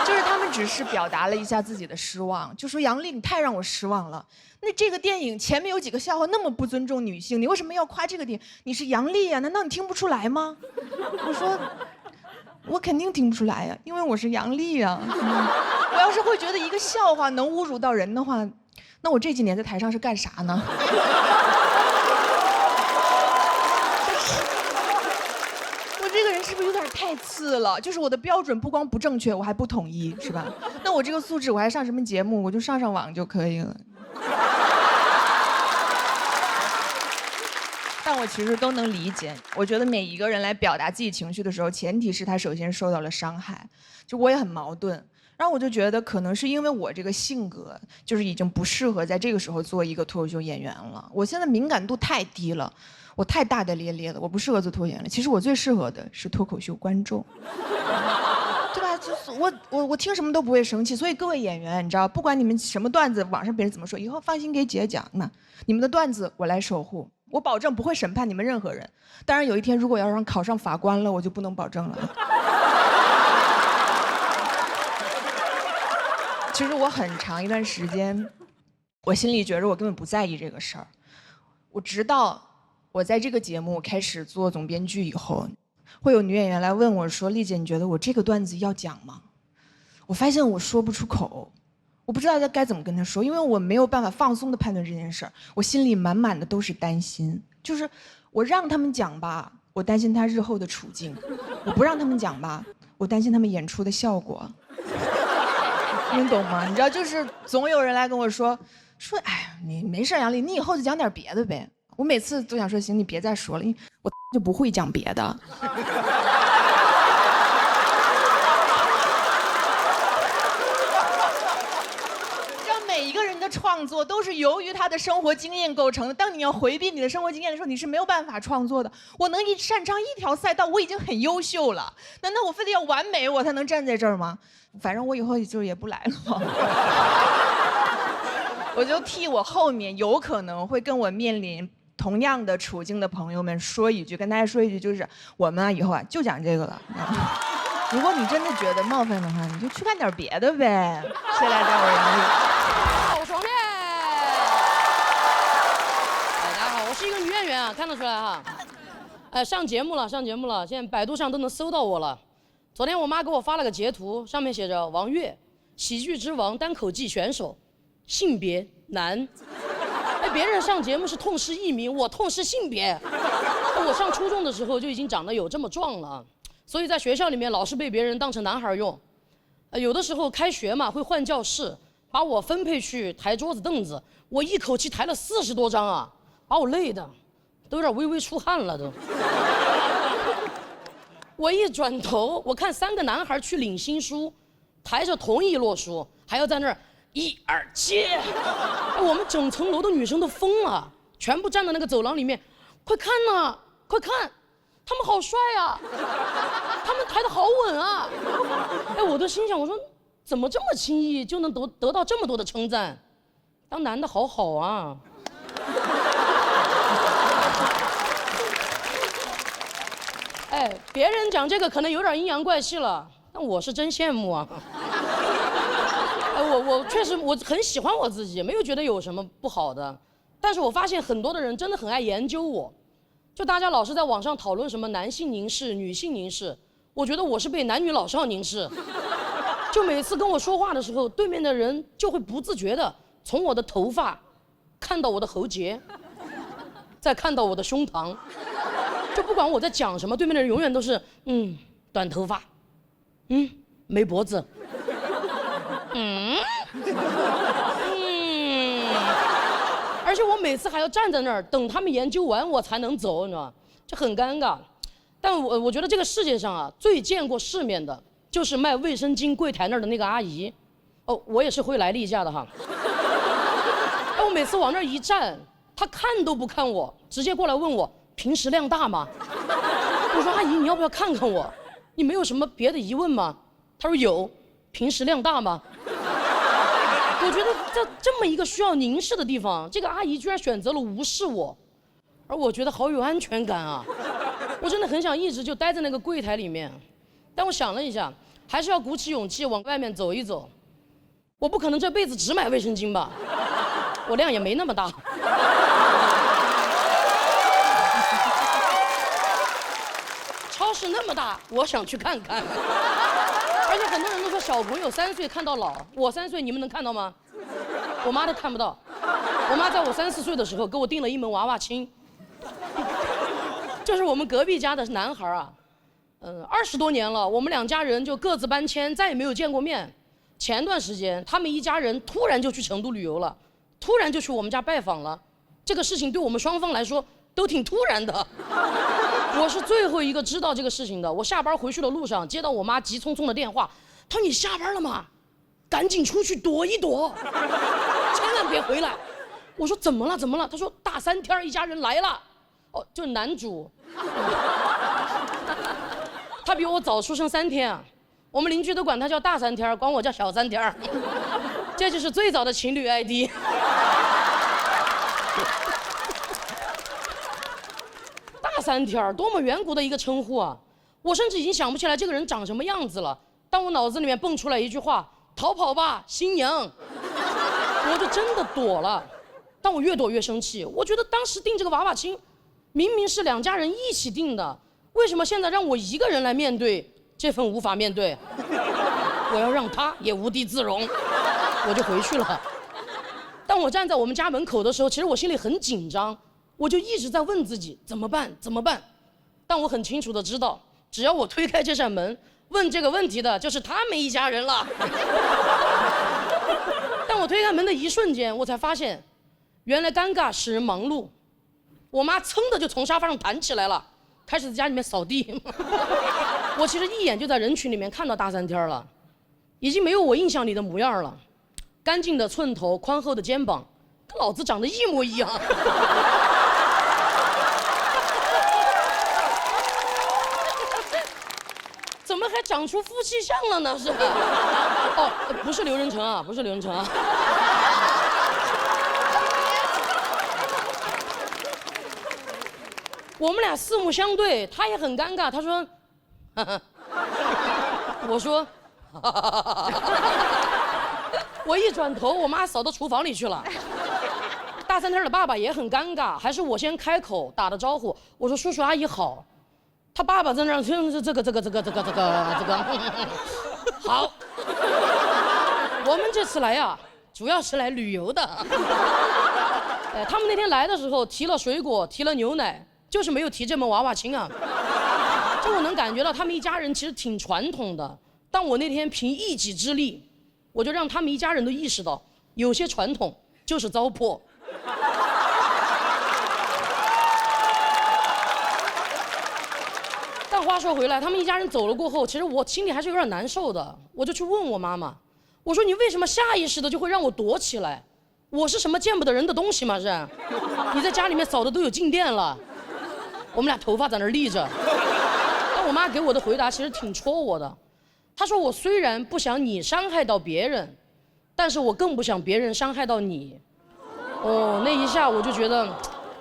就是他们只是表达了一下自己的失望，就说杨笠你太让我失望了。那这个电影前面有几个笑话那么不尊重女性，你为什么要夸这个电影？你是杨笠呀，难道你听不出来吗？我说，我肯定听不出来呀，因为我是杨笠呀。我要是会觉得一个笑话能侮辱到人的话，那我这几年在台上是干啥呢？这个人是不是有点太次了？就是我的标准不光不正确，我还不统一，是吧？那我这个素质，我还上什么节目？我就上网就可以了。但我其实都能理解。我觉得每一个人来表达自己情绪的时候，前提是他首先受到了伤害。就我也很矛盾，然后我就觉得可能是因为我这个性格，就是已经不适合在这个时候做一个脱口秀演员了。我现在敏感度太低了。我太大大咧咧了，我不适合做脱口秀演员。其实我最适合的是脱口秀观众，对吧？就是我听什么都不会生气。所以各位演员，你知道，不管你们什么段子，网上别人怎么说，以后放心给姐讲嘛。你们的段子我来守护，我保证不会审判你们任何人。当然有一天如果要让考上法官了，我就不能保证了。其实我很长一段时间，我心里觉得我根本不在意这个事儿。我直到我在这个节目开始做总编剧以后，会有女演员来问我说：“丽姐，你觉得我这个段子要讲吗？”我发现我说不出口，我不知道该怎么跟她说，因为我没有办法放松地判断这件事儿，我心里满满的都是担心。就是我让他们讲吧，我担心他日后的处境；我不让他们讲吧，我担心他们演出的效果。你懂吗？你知道，就是总有人来跟我说，哎呀，你没事，杨笠，你以后就讲点别的呗。我每次都想说，行，你别再说了，因为我就不会讲别的。让每一个人的创作都是由于他的生活经验构成的。当你要回避你的生活经验的时候，你是没有办法创作的。我能擅长一条赛道，我已经很优秀了。难道我非得要完美，我才能站在这儿吗？反正我以后也不来了。我就替我后面有可能会跟我面临同样的处境的朋友们说一句，跟大家说一句，就是我们以后就讲这个了。如果你真的觉得冒犯的话，你就去干点别的呗。谢谢大家，我是杨笠。好爽嘞！大家好，我是一个女演员啊，看得出来哈。上节目了，现在百度上都能搜到我了。昨天我妈给我发了个截图，上面写着王悦，喜剧之王，单口季选手，性别男。别人上节目是痛失艺名，我痛失性别。我上初中的时候就已经长得有这么壮了，所以在学校里面老是被别人当成男孩用。有的时候开学嘛会换教室，把我分配去抬桌子凳子，我一口气抬了40多张啊，把我累的都有点微微出汗了都。我一转头，我看3个男孩去领新书，抬着同一摞书，还要在那儿1、2、7，我们整层楼的女生都疯了，全部站在那个走廊里面，快看呐，快看，他们好帅啊，他们抬得好稳啊！我都心想，我说怎么这么轻易就能得到这么多的称赞？当男的好好啊！别人讲这个可能有点阴阳怪气了，但我是真羡慕啊。我确实我很喜欢我自己，没有觉得有什么不好的。但是我发现很多的人真的很爱研究我，就大家老是在网上讨论什么男性凝视、女性凝视，我觉得我是被男女老少凝视。就每次跟我说话的时候，对面的人就会不自觉的从我的头发看到我的喉结，再看到我的胸膛，就不管我在讲什么，对面的人永远都是短头发，没脖子，而且我每次还要站在那儿等他们研究完我才能走，你知道吗？就很尴尬。但我觉得这个世界上啊，最见过世面的就是卖卫生巾柜台那儿的那个阿姨。哦，我也是会来例假的哈。但我每次往那儿一站，她看都不看我，直接过来问我平时量大吗？我说阿姨，你要不要看看我？你没有什么别的疑问吗？她说有，平时量大吗？我觉得在这么一个需要凝视的地方，这个阿姨居然选择了无视我，而我觉得好有安全感啊！我真的很想一直就待在那个柜台里面，但我想了一下，还是要鼓起勇气往外面走一走。我不可能这辈子只买卫生巾吧，我量也没那么大。超市那么大，我想去看看。而且很多人都说小朋友3岁看到老，我3岁你们能看到吗？我妈都看不到。我妈在我3、4岁的时候给我订了一门娃娃亲，就是我们隔壁家的男孩啊，20多年了，我们2家人就各自搬迁，再也没有见过面。前段时间他们一家人突然就去成都旅游了，突然就去我们家拜访了，这个事情对我们双方来说都挺突然的。我是最后一个知道这个事情的。我下班回去的路上接到我妈急匆匆的电话，她说你下班了吗？赶紧出去躲一躲，千万别回来。我说怎么了怎么了？她说大3天一家人来了。哦，就是男主，他比我早出生3天啊。我们邻居都管他叫大3天，管我叫小3天。这就是最早的情侣 ID。大3天，多么远古的一个称呼啊！我甚至已经想不起来这个人长什么样子了，但我脑子里面蹦出来一句话：逃跑吧，新娘！我就真的躲了。但我越躲越生气，我觉得当时订这个娃娃亲，明明是2家人一起订的，为什么现在让我一个人来面对这份无法面对？我要让他也无地自容，我就回去了。当我站在我们家门口的时候，其实我心里很紧张，我就一直在问自己怎么办怎么办。但我很清楚的知道，只要我推开这扇门，问这个问题的就是他们一家人了。但我推开门的一瞬间，我才发现，原来尴尬使人忙碌。我妈噌的就从沙发上弹起来了，开始在家里面扫地。我其实一眼就在人群里面看到大3天了，已经没有我印象里的模样了。干净的寸头，宽厚的肩膀，跟老子长得一模一样。怎么还长出夫妻相了呢？是吧？哦，不是刘仁成啊，不是刘仁成啊。我们俩四目相对，他也很尴尬。他说：“呵呵。”我说：“哈哈哈哈哈。”我一转头，我妈扫到厨房里去了。大3天的爸爸也很尴尬，还是我先开口打的招呼。我说：“叔叔阿姨好。”他爸爸在那儿听这个，好。我们这次来呀，主要是来旅游的。他们那天来的时候提了水果，提了牛奶。就是没有提这门娃娃亲啊，就我能感觉到他们一家人其实挺传统的，但我那天凭一己之力，我就让他们一家人都意识到，有些传统就是糟粕。但话说回来，他们一家人走了过后，其实我心里还是有点难受的，我就去问我妈妈，我说你为什么下意识的就会让我躲起来？我是什么见不得人的东西吗？是？你在家里面扫的都有静电了。我们俩头发在那儿立着，但我妈给我的回答其实挺戳我的。她说我虽然不想你伤害到别人，但是我更不想别人伤害到你。哦，那一下我就觉得，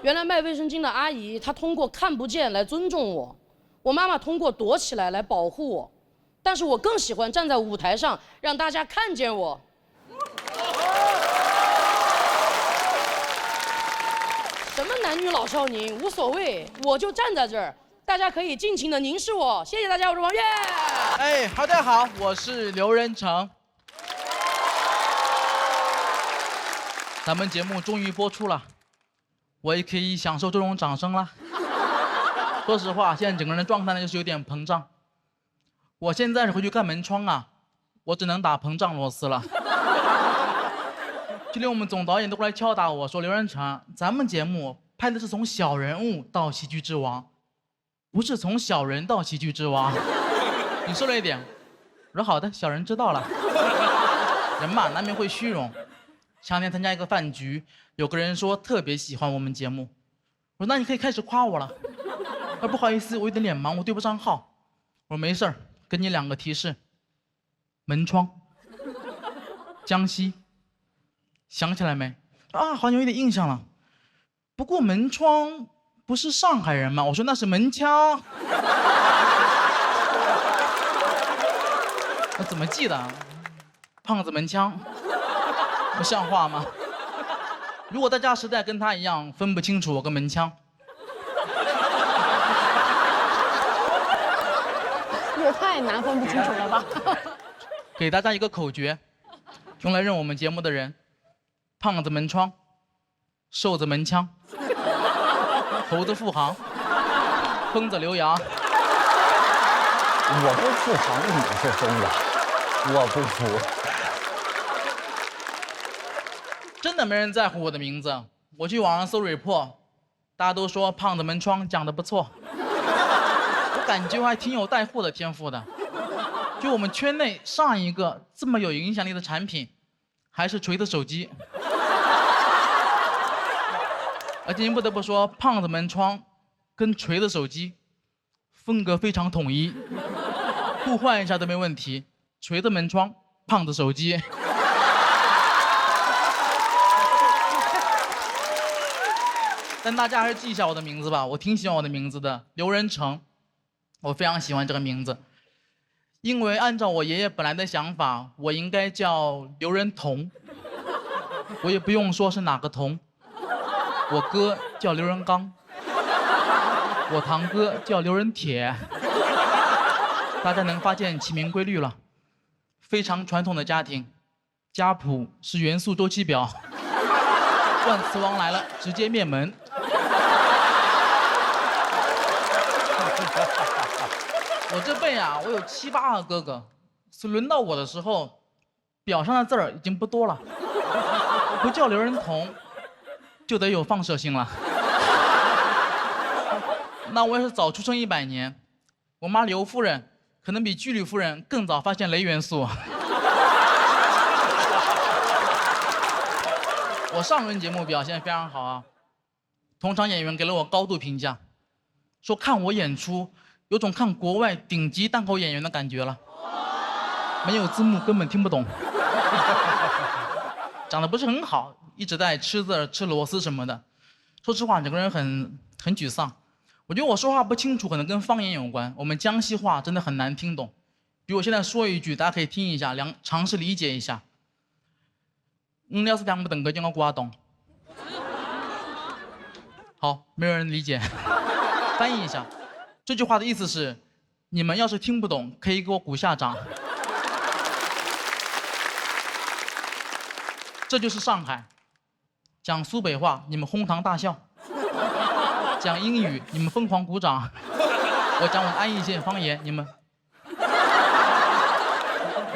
原来卖卫生巾的阿姨她通过看不见来尊重我，我妈妈通过躲起来来保护我，但是我更喜欢站在舞台上让大家看见我。什么男女老少您无所谓，我就站在这儿，大家可以尽情的凝视我。谢谢大家，我是王悦。哎，大家好，我是刘仁成。咱们节目终于播出了，我也可以享受这种掌声了。说实话，现在整个人的状态呢就是有点膨胀。我现在是回去看门窗啊，我只能打膨胀螺丝了。就连我们总导演都过来敲打我说：“刘仁成，咱们节目拍的是从小人物到喜剧之王，不是从小人到喜剧之王。”你说了一点，我说好的，小人知道了。人嘛，难免会虚荣。前两天参加一个饭局，有个人说特别喜欢我们节目，我说那你可以开始夸我了。不好意思，我有点脸盲，我对不上号。我说没事儿，给你2个提示：门窗、江西，想起来没？啊，好像有点印象了。不过门窗不是上海人吗？我说那是门腔。我怎么记得？胖子门腔，不像话吗？如果大家实在跟他一样分不清楚我跟门腔，也太难分不清楚了吧？给大家一个口诀，用来认我们节目的人：胖子门窗，瘦子门腔，猴子富航，疯子刘洋。我不富航，你是疯子，我不服。真的没人在乎我的名字，我去网上搜 report， 大家都说胖子门窗讲得不错，我感觉我还挺有带货的天赋的。就我们圈内上一个这么有影响力的产品，还是锤子手机。而且您不得不说，胖子门窗跟锤子手机风格非常统一，互换一下都没问题。锤子门窗，胖子手机。但大家还是记一下我的名字吧，我挺喜欢我的名字的，刘仁成，我非常喜欢这个名字，因为按照我爷爷本来的想法，我应该叫刘仁彤，我也不用说是哪个彤，我哥叫刘仁刚，我堂哥叫刘仁铁，大家能发现起名规律了，非常传统的家庭，家谱是元素周期表，万磁王来了直接灭门。我这辈啊，我有7、8个哥哥，是轮到我的时候，表上的字儿已经不多了，不叫刘仁彤，就得有放射性了。那我也是早出生100年，我妈刘夫人可能比居里夫人更早发现镭元素。我上轮节目表现非常好啊，同场演员给了我高度评价，说看我演出有种看国外顶级单口演员的感觉了，没有字幕根本听不懂，长得不是很好，一直在吃字吃螺丝什么的，说实话整个人很沮丧。我觉得我说话不清楚可能跟方言有关，我们江西话真的很难听懂，比如我现在说一句大家可以听一下，尝试理解一下。要是两不等个叫我瓜懂。好，没有人理解。翻译一下，这句话的意思是：你们要是听不懂，可以给我鼓下掌。这就是上海，讲苏北话你们哄堂大笑，讲英语你们疯狂鼓掌，我讲我的安义县方言你们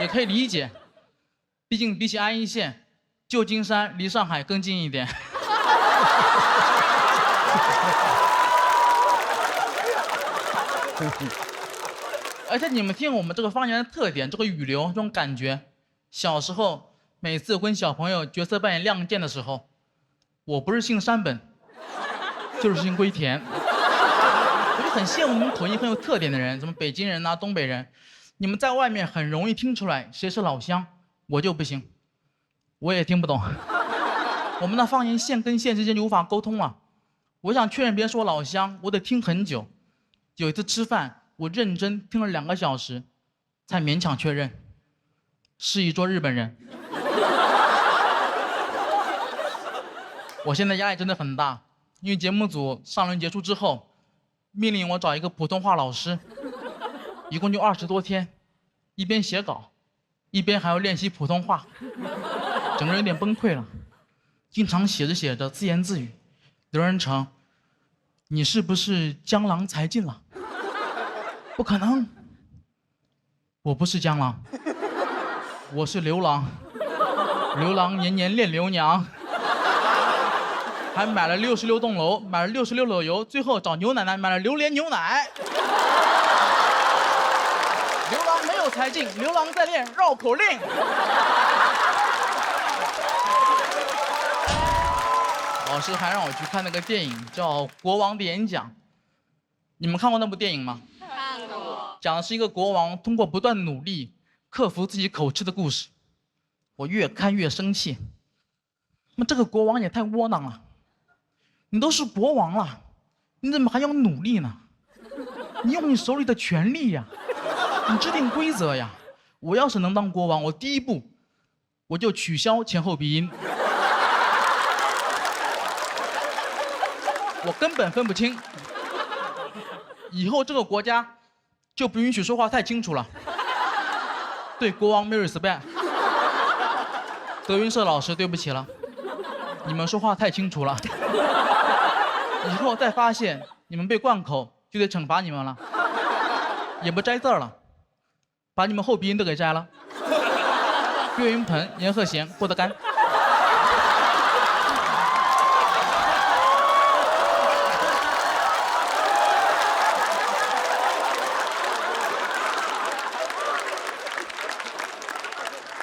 也可以理解，毕竟比起安义县，旧金山离上海更近一点。而且你们听我们这个方言的特点，这个语流，这种感觉。小时候每次跟小朋友角色扮演亮剑的时候，我不是姓山本，就是姓龟田。我就很羡慕你们口音很有特点的人，什么北京人啊、东北人，你们在外面很容易听出来谁是老乡，我就不行，我也听不懂。我们的方言县跟县之间就无法沟通了。我想确认别人是我老乡，我得听很久。有一次吃饭，我认真听了2个小时，才勉强确认是一桌日本人。我现在压力真的很大，因为节目组上轮结束之后，命令我找一个普通话老师，一共就20多天，一边写稿，一边还要练习普通话，整个人有点崩溃了。经常写着写着自言自语，刘仁成，你是不是江郎才尽了？不可能，我不是江郎，我是刘郎。刘郎年年恋刘娘，还买了66栋楼，买了66篓油，最后找牛奶奶买了榴莲牛奶。刘郎没有才尽，刘郎在练绕口令。老师还让我去看那个电影，叫《国王的演讲》。你们看过那部电影吗？看过。讲的是一个国王通过不断努力克服自己口吃的故事。我越看越生气。那么这个国王也太窝囊了。你都是国王了，你怎么还要努力呢？你用你手里的权力呀，你制定规则呀。我要是能当国王，我第一步我就取消前后鼻音。我根本分不清，以后这个国家就不允许说话太清楚了。对国王没有 respect。德云社老师，对不起了，你们说话太清楚了。以后再发现你们被灌口，就得惩罚你们了。也不摘字了，把你们后鼻音都给摘了。岳云鹏、阎鹤贤、郭德纲。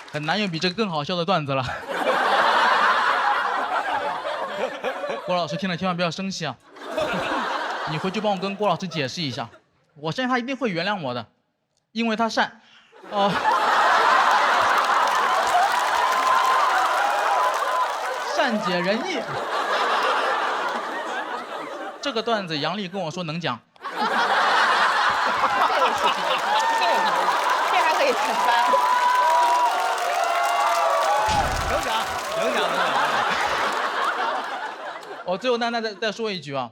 很难有比这个更好笑的段子了。郭老师听了千万不要生气啊！你回去帮我跟郭老师解释一下，我相信他一定会原谅我的，因为他善。善解人意。这个段子杨丽跟我说能讲。这还可以惩罚。能讲。我最后再说一句啊，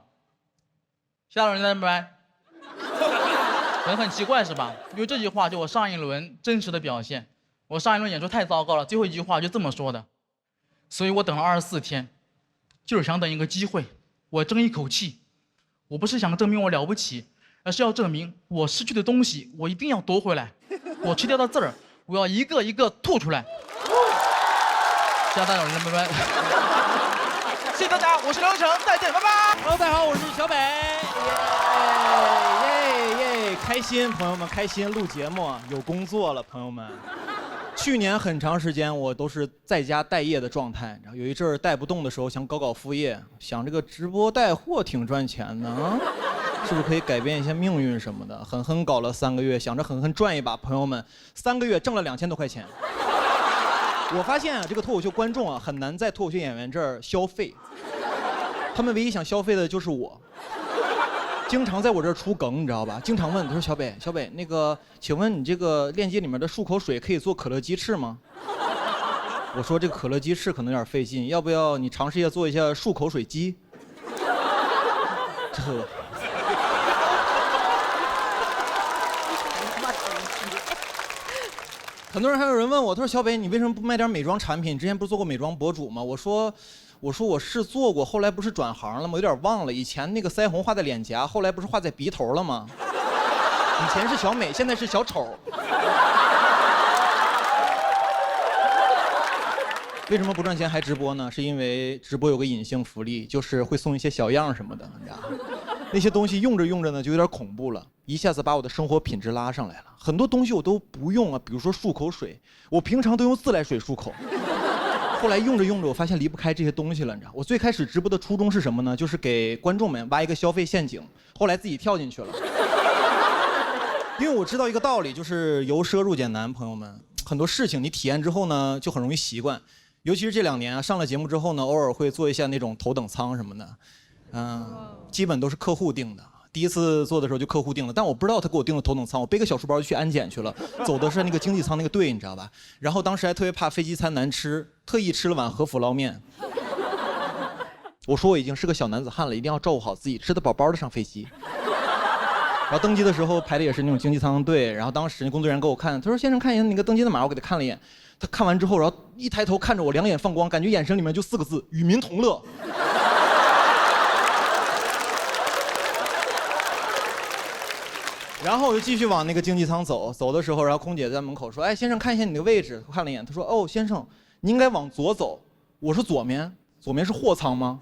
下轮再拜。很奇怪是吧？因为这句话就我上一轮真实的表现。我上一轮演出太糟糕了，最后一句话就这么说的，所以我等了24天，就是想等一个机会，我争一口气。我不是想证明我了不起，而是要证明我失去的东西，我一定要夺回来。我吃掉的字儿，我要一个一个吐出来。谢谢大家，拜拜。谢谢大家，我是刘成，再见，拜拜。Hello， 大家好，我是小北。耶，开心，朋友们，开心，录节目有工作了，朋友们。去年很长时间我都是在家待业的状态，然后有一阵儿带不动的时候，想搞副业，想这个直播带货挺赚钱的，是不是可以改变一下命运什么的？狠狠搞了3个月，想着狠狠赚一把，朋友们，3个月挣了2000多块钱。我发现啊，这个脱口秀观众啊，很难在脱口秀演员这儿消费，他们唯一想消费的就是我。经常在我这儿出梗，你知道吧？经常问他说：“小北，那个，请问你这个链接里面的漱口水可以做可乐鸡翅吗？”我说：“这个可乐鸡翅可能有点费劲，要不要你尝试一下做一下漱口水鸡？”这。很多人还有人问我，他说：“小北，你为什么不卖点美妆产品？之前不是做过美妆博主吗？”我说我是做过，后来不是转行了吗？有点忘了，以前那个腮红画在脸颊，后来不是画在鼻头了吗？以前是小美，现在是小丑。为什么不赚钱还直播呢？是因为直播有个隐性福利，就是会送一些小样什么的，你知道吗？那些东西用着用着呢，就有点恐怖了，一下子把我的生活品质拉上来了。很多东西我都不用啊，比如说漱口水，我平常都用自来水漱口。后来用着用着，我发现离不开这些东西了，你知道？我最开始直播的初衷是什么呢？就是给观众们挖一个消费陷阱，后来自己跳进去了。因为我知道一个道理，就是由奢入俭难，朋友们，很多事情你体验之后呢，就很容易习惯。尤其是这2年啊，上了节目之后呢，偶尔会做一下那种头等舱什么的，基本都是客户订的。第一次做的时候就客户订了，但我不知道他给我订的头等舱，我背个小书包就去安检去了，走的是那个经济舱那个队，你知道吧？然后当时还特别怕飞机餐难吃，特意吃了碗和府捞面。我说我已经是个小男子汉了，一定要照顾好自己，吃得饱饱的上飞机。然后登机的时候排的也是那种经济舱队，然后当时工作人员给我看，他说：“先生，看一下那个登机的码。”我给他看了一眼，他看完之后，然后一抬头看着我，两眼放光，感觉眼神里面就4个字：与民同乐。然后我就继续往那个经济舱走，走的时候，然后空姐在门口说：“哎，先生，看一下你的位置。”看了一眼，她说：“哦，先生，你应该往左走。”我说：“左面是货舱吗？”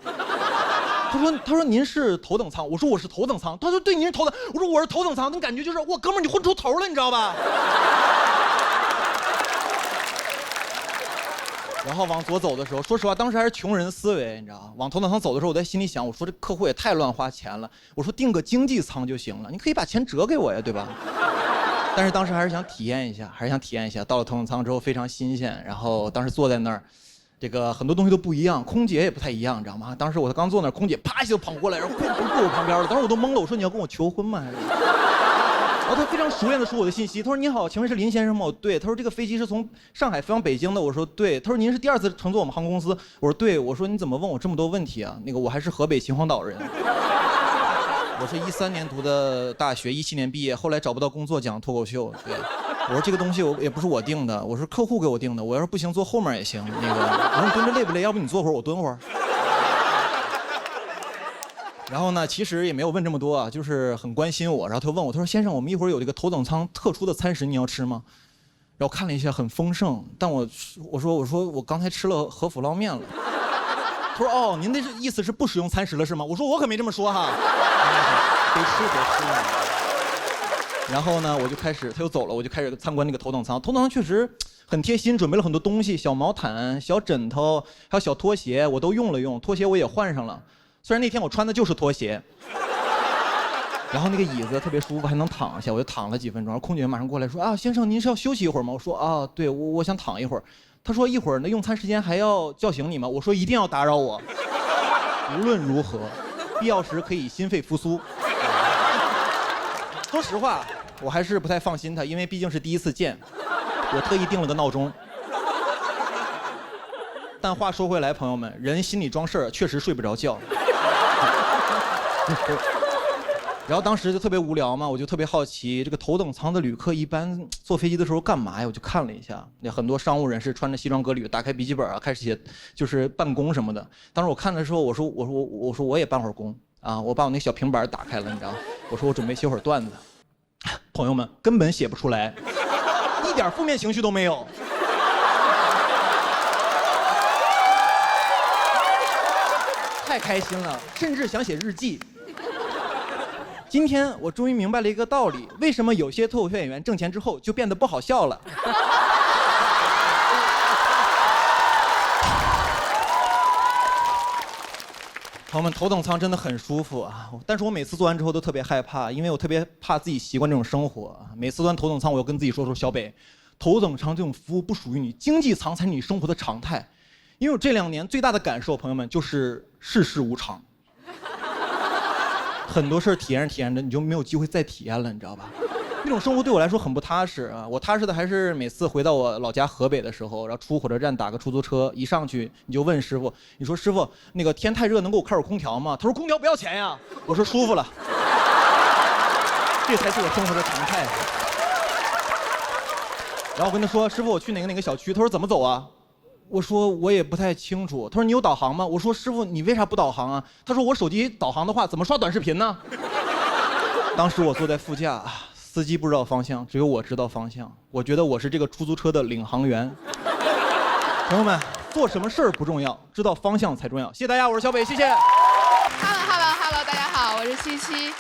他说您是头等舱。我说我是头等舱。他说对，您是头等。我说我是头等舱，那感觉就是哇，哥们儿你混出头了，你知道吧？然后往左走的时候，说实话，当时还是穷人思维，你知道吗？往头等舱走的时候，我在心里想，我说这客户也太乱花钱了。我说订个经济舱就行了，你可以把钱折给我呀，对吧？但是当时还是想体验一下，到了头等舱之后非常新鲜，然后当时坐在那儿，这个很多东西都不一样，空姐也不太一样，你知道吗？当时我刚坐那儿，空姐啪一下就跑过来，然后过我旁边了，当时我都懵了，我说你要跟我求婚吗？然后他非常熟练地说我的信息，他说：“你好，请问是林先生吗？”我对。他说：“这个飞机是从上海飞往北京的。”我说：“对。”他说：“您是第2次乘坐我们航空公司？”我说：“对。”我说：“你怎么问我这么多问题啊？那个我还是河北秦皇岛人。我是13年读的大学，17年毕业，后来找不到工作讲脱口秀。对。我说这个东西也不是我定的，我是客户给我定的。我要是不行坐后面也行。那个我说你蹲着累不累？要不你坐会儿，我蹲会儿。”然后呢，其实也没有问这么多啊，就是很关心我。然后他问我，他说：“先生，我们一会儿有这个头等舱特殊的餐食，你要吃吗？”然后看了一下，很丰盛。但我说我刚才吃了和府捞面了。他说：“哦，您的意思是不使用餐食了是吗？”我说：“我可没这么说哈。”别吃。然后呢，他又走了，我就开始参观那个头等舱。头等舱确实很贴心，准备了很多东西，小毛毯、小枕头，还有小拖鞋，我都用了用。拖鞋我也换上了。虽然那天我穿的就是拖鞋，然后那个椅子特别舒服，还能躺下，我就躺了几分钟。然后空姐马上过来说：“啊，先生，您是要休息一会儿吗？”我说：“啊，对，我想躺一会儿。”他说：“一会儿那用餐时间还要叫醒你吗？”我说：“一定要打扰我，无论如何，必要时可以心肺复苏。”说实话，我还是不太放心他，因为毕竟是第1次见，我特意定了个闹钟。但话说回来，朋友们，人心里装事儿，确实睡不着觉。然后当时就特别无聊嘛，我就特别好奇，这个头等舱的旅客一般坐飞机的时候干嘛呀？我就看了一下，那很多商务人士穿着西装革履，打开笔记本啊，开始写，就是办公什么的。当时我看的时候，我说我也办会儿工啊，我把我那小平板打开了，你知道，我说我准备写会儿段子。朋友们根本写不出来，一点负面情绪都没有。太开心了，甚至想写日记。今天我终于明白了一个道理，为什么有些脱口秀演员挣钱之后就变得不好笑了。朋友们，头等舱真的很舒服啊，但是我每次做完之后都特别害怕，因为我特别怕自己习惯这种生活。每次做完头等舱，我要跟自己说小北，头等舱这种服务不属于你，经济舱才是你生活的常态。因为我这2年最大的感受，朋友们，就是世事无常。很多事儿体验着，你就没有机会再体验了，你知道吧？那种生活对我来说很不踏实啊！我踏实的还是每次回到我老家河北的时候，然后出火车站打个出租车，一上去你就问师傅，你说师傅，那个天太热，能给我开会儿空调吗？他说空调不要钱呀。我说舒服了，这才是我生活的常态。然后我跟他说，师傅，我去哪个小区？他说怎么走啊？我说我也不太清楚。他说你有导航吗？我说师傅，你为啥不导航啊？他说我手机导航的话，怎么刷短视频呢？当时我坐在副驾，司机不知道方向，只有我知道方向。我觉得我是这个出租车的领航员。朋友们，做什么事儿不重要，知道方向才重要。谢谢大家，我是小北，谢谢。Hello， 大家好，我是77，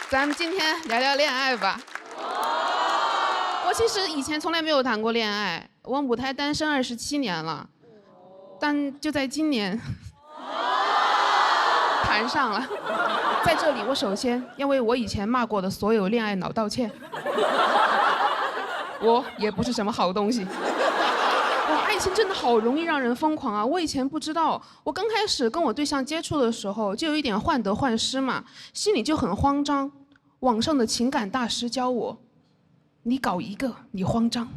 咱们今天聊聊恋爱吧。我其实以前从来没有谈过恋爱，我母胎单身27年了，但就在今年谈上了。在这里，我首先要为我以前骂过的所有恋爱脑道歉。我也不是什么好东西。哇，爱情真的好容易让人疯狂啊！我以前不知道，我刚开始跟我对象接触的时候，就有一点患得患失嘛，心里就很慌张。网上的情感大师教我，你搞1个你慌张，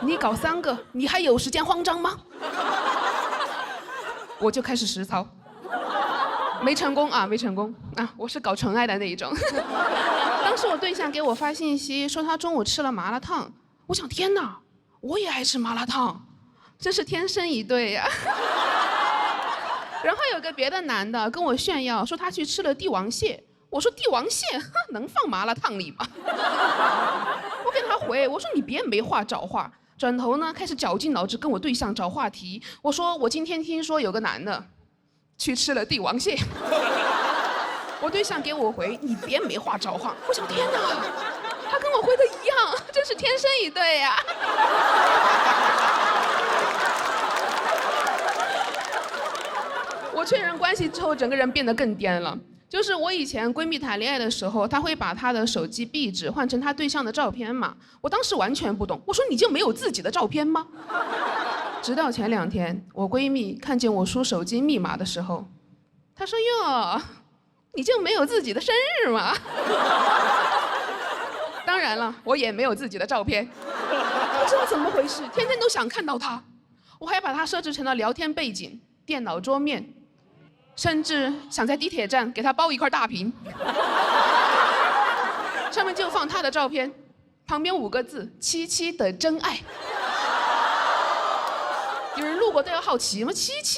你搞3个你还有时间慌张吗？我就开始实操。没成功啊，我是搞纯爱的那一种。当时我对象给我发信息说他中午吃了麻辣烫，我想天哪，我也爱吃麻辣烫，真是天生一对呀。然后有个别的男的跟我炫耀说他去吃了帝王蟹，我说帝王蟹，能放麻辣烫里吗？我给他回，我说你别没话找话。转头呢，开始绞尽脑汁跟我对象找话题。我说我今天听说有个男的去吃了帝王蟹。我对象给我回，你别没话找话。我想天哪，他跟我回的一样，真是天生一对呀。我确认关系之后，整个人变得更颠了。就是我以前闺蜜谈恋爱的时候，她会把她的手机壁纸换成她对象的照片嘛。我当时完全不懂，我说你就没有自己的照片吗？直到前2天，我闺蜜看见我输手机密码的时候，她说哟，你就没有自己的生日吗？当然了，我也没有自己的照片，不知道怎么回事，天天都想看到她。我还把她设置成了聊天背景、电脑桌面。甚至想在地铁站给他包一块大屏，上面就放他的照片，旁边5个字：77的真爱。有人路过都要好奇吗？77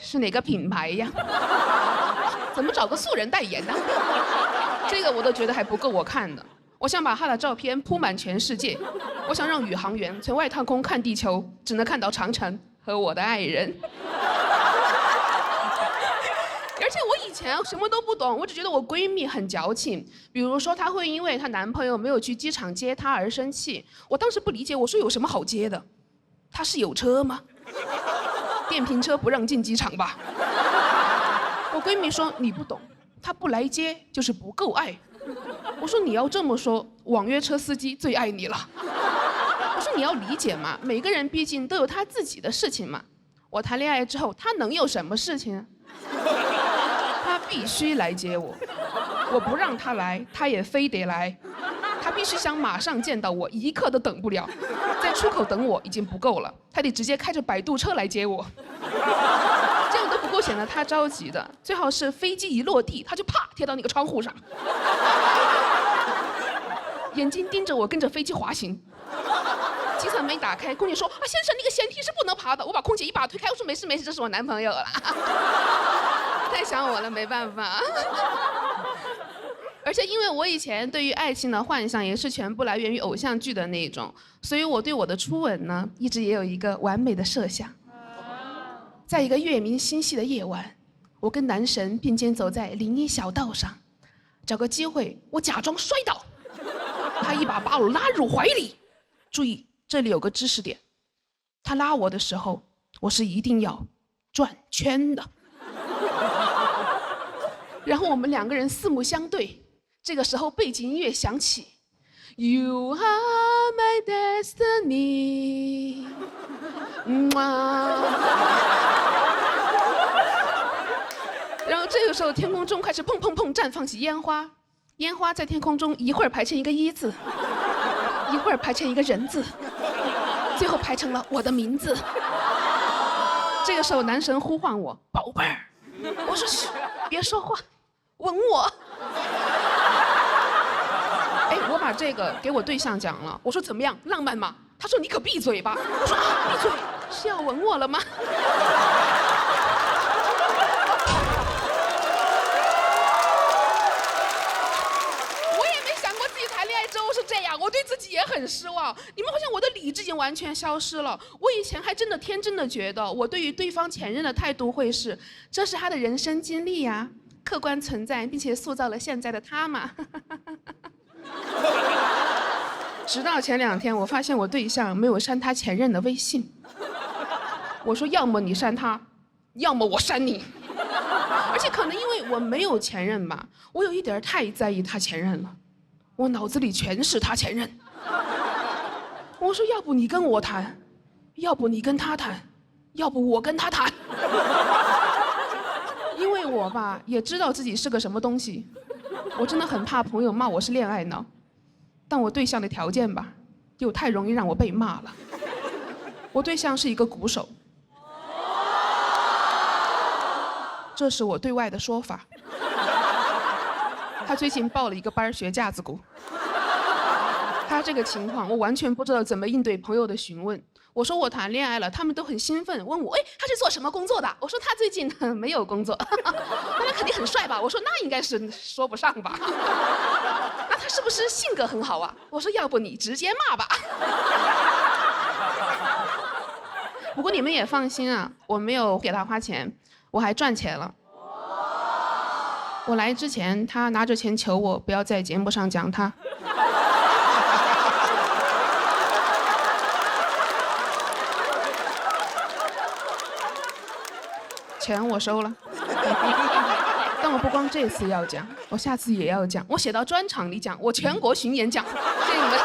是哪个品牌呀？怎么找个素人代言呢？这个我都觉得还不够我看的。我想把他的照片铺满全世界，我想让宇航员从外太空看地球，只能看到长城和我的爱人。而且我以前什么都不懂，我只觉得我闺蜜很矫情。比如说，她会因为她男朋友没有去机场接她而生气。我当时不理解，我说有什么好接的？她是有车吗？电瓶车不让进机场吧？我闺蜜说你不懂，她不来接就是不够爱。我说你要这么说，网约车司机最爱你了。我说你要理解嘛，每个人毕竟都有他自己的事情嘛。我谈恋爱之后，他能有什么事情？他必须来接我，我不让他来，他也非得来。他必须想马上见到我，一刻都等不了。在出口等我已经不够了，他得直接开着摆渡车来接我。这样都不够显得他着急的，最好是飞机一落地，他就啪贴到那个窗户上，眼睛盯着我跟着飞机滑行。机舱门打开，空姐说：“啊，先生，那个舷梯是不能爬的。”我把空姐一把推开，我说：“没事没事，这是我男朋友了。”太想我了，没办法。而且因为我以前对于爱情的幻想也是全部来源于偶像剧的那种，所以我对我的初吻呢，一直也有一个完美的设想。在一个月明星稀的夜晚，我跟男神并肩走在林荫小道上，找个机会我假装摔倒，他一把把我拉入怀里。注意，这里有个知识点，他拉我的时候，我是一定要转圈的。然后我们2个人四目相对，这个时候背景音乐响起 ，You are my destiny。然后这个时候天空中开始砰砰砰绽放起烟花，烟花在天空中一会儿排成一个一字，一会儿排成一个人字，最后排成了我的名字。这个时候男神呼唤我宝贝儿，我说嘘，别说话，吻我。哎，我把这个给我对象讲了，我说怎么样，浪漫吗？他说你可闭嘴吧。我说啊，闭嘴，是要吻我了吗？之后是这样，我对自己也很失望。你们发现我的理智已经完全消失了。我以前还真的天真的觉得，我对于对方前任的态度会是，这是他的人生经历呀，客观存在，并且塑造了现在的他嘛。直到前2天，我发现我对象没有删他前任的微信。我说，要么你删他，要么我删你。而且可能因为我没有前任吧，我有一点太在意他前任了。我脑子里全是他前任。我说要不你跟我谈，要不你跟他谈，要不我跟他谈。因为我吧也知道自己是个什么东西，我真的很怕朋友骂我是恋爱脑，但我对象的条件吧又太容易让我被骂了。我对象是一个鼓手，这是我对外的说法。他最近报了一个班学架子鼓。他这个情况我完全不知道怎么应对朋友的询问，我说我谈恋爱了，他们都很兴奋，问我，哎，他是做什么工作的？我说他最近没有工作。那他肯定很帅吧？我说那应该是说不上吧。那他是不是性格很好啊？我说要不你直接骂吧。不过你们也放心啊，我没有给他花钱，我还赚钱了。我来之前，他拿着钱求我不要在节目上讲他。钱我收了，但我不光这次要讲，我下次也要讲，我写到专场里讲，我全国巡演讲，谢谢你们。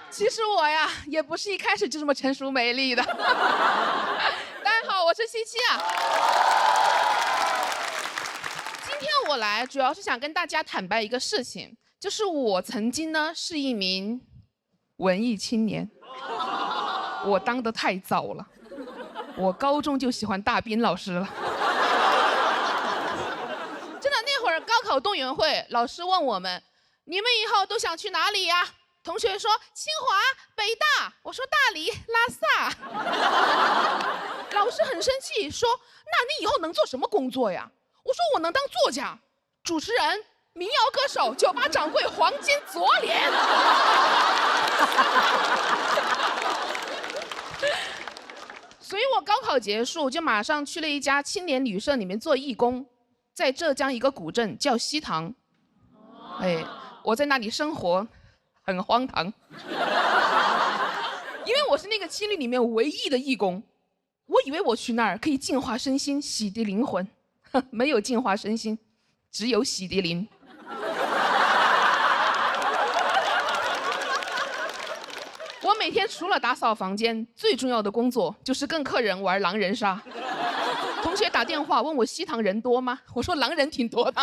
其实我呀，也不是一开始就这么成熟美丽的。大家好，我是西西啊。今天我来主要是想跟大家坦白一个事情，就是我曾经呢是一名文艺青年。我当得太早了，我高中就喜欢大斌老师了。真的，那会儿高考动员会，老师问我们，你们以后都想去哪里呀？同学说清华、北大，我说大理、拉萨。老师很生气，说那你以后能做什么工作呀？我说我能当作家、主持人、民谣歌手、酒吧掌柜、黄金左脸。所以我高考结束就马上去了一家青年旅社里面做义工，在浙江一个古镇叫西塘。哎，我在那里生活很荒唐，因为我是那个青旅里面唯一的义工，我以为我去那儿可以净化身心、洗涤灵魂，没有净化身心，只有洗涤灵。我每天除了打扫房间，最重要的工作就是跟客人玩狼人杀。同学打电话问我西塘人多吗？我说狼人挺多的。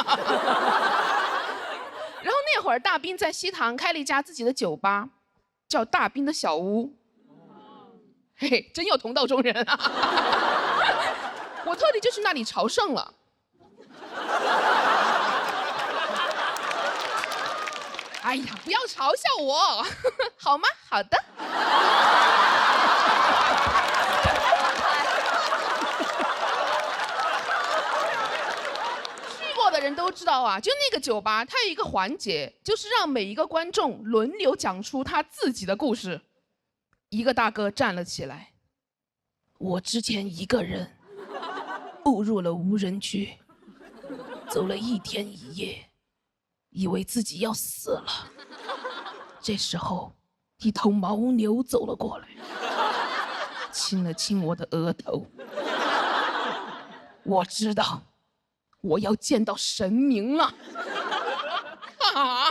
然后那会儿大斌在西塘开了一家自己的酒吧，叫大斌的小屋。嘿嘿，真有同道中人啊！我特地就去那里朝圣了。哎呀，不要嘲笑我，好吗？好的。去过的人都知道啊，就那个酒吧，它有一个环节，就是让每一个观众轮流讲出他自己的故事。一个大哥站了起来，我之前一个人误入了无人区，走了1天1夜。以为自己要死了，这时候，一头牦牛走了过来，亲了亲我的额头。我知道，我要见到神明了。啊！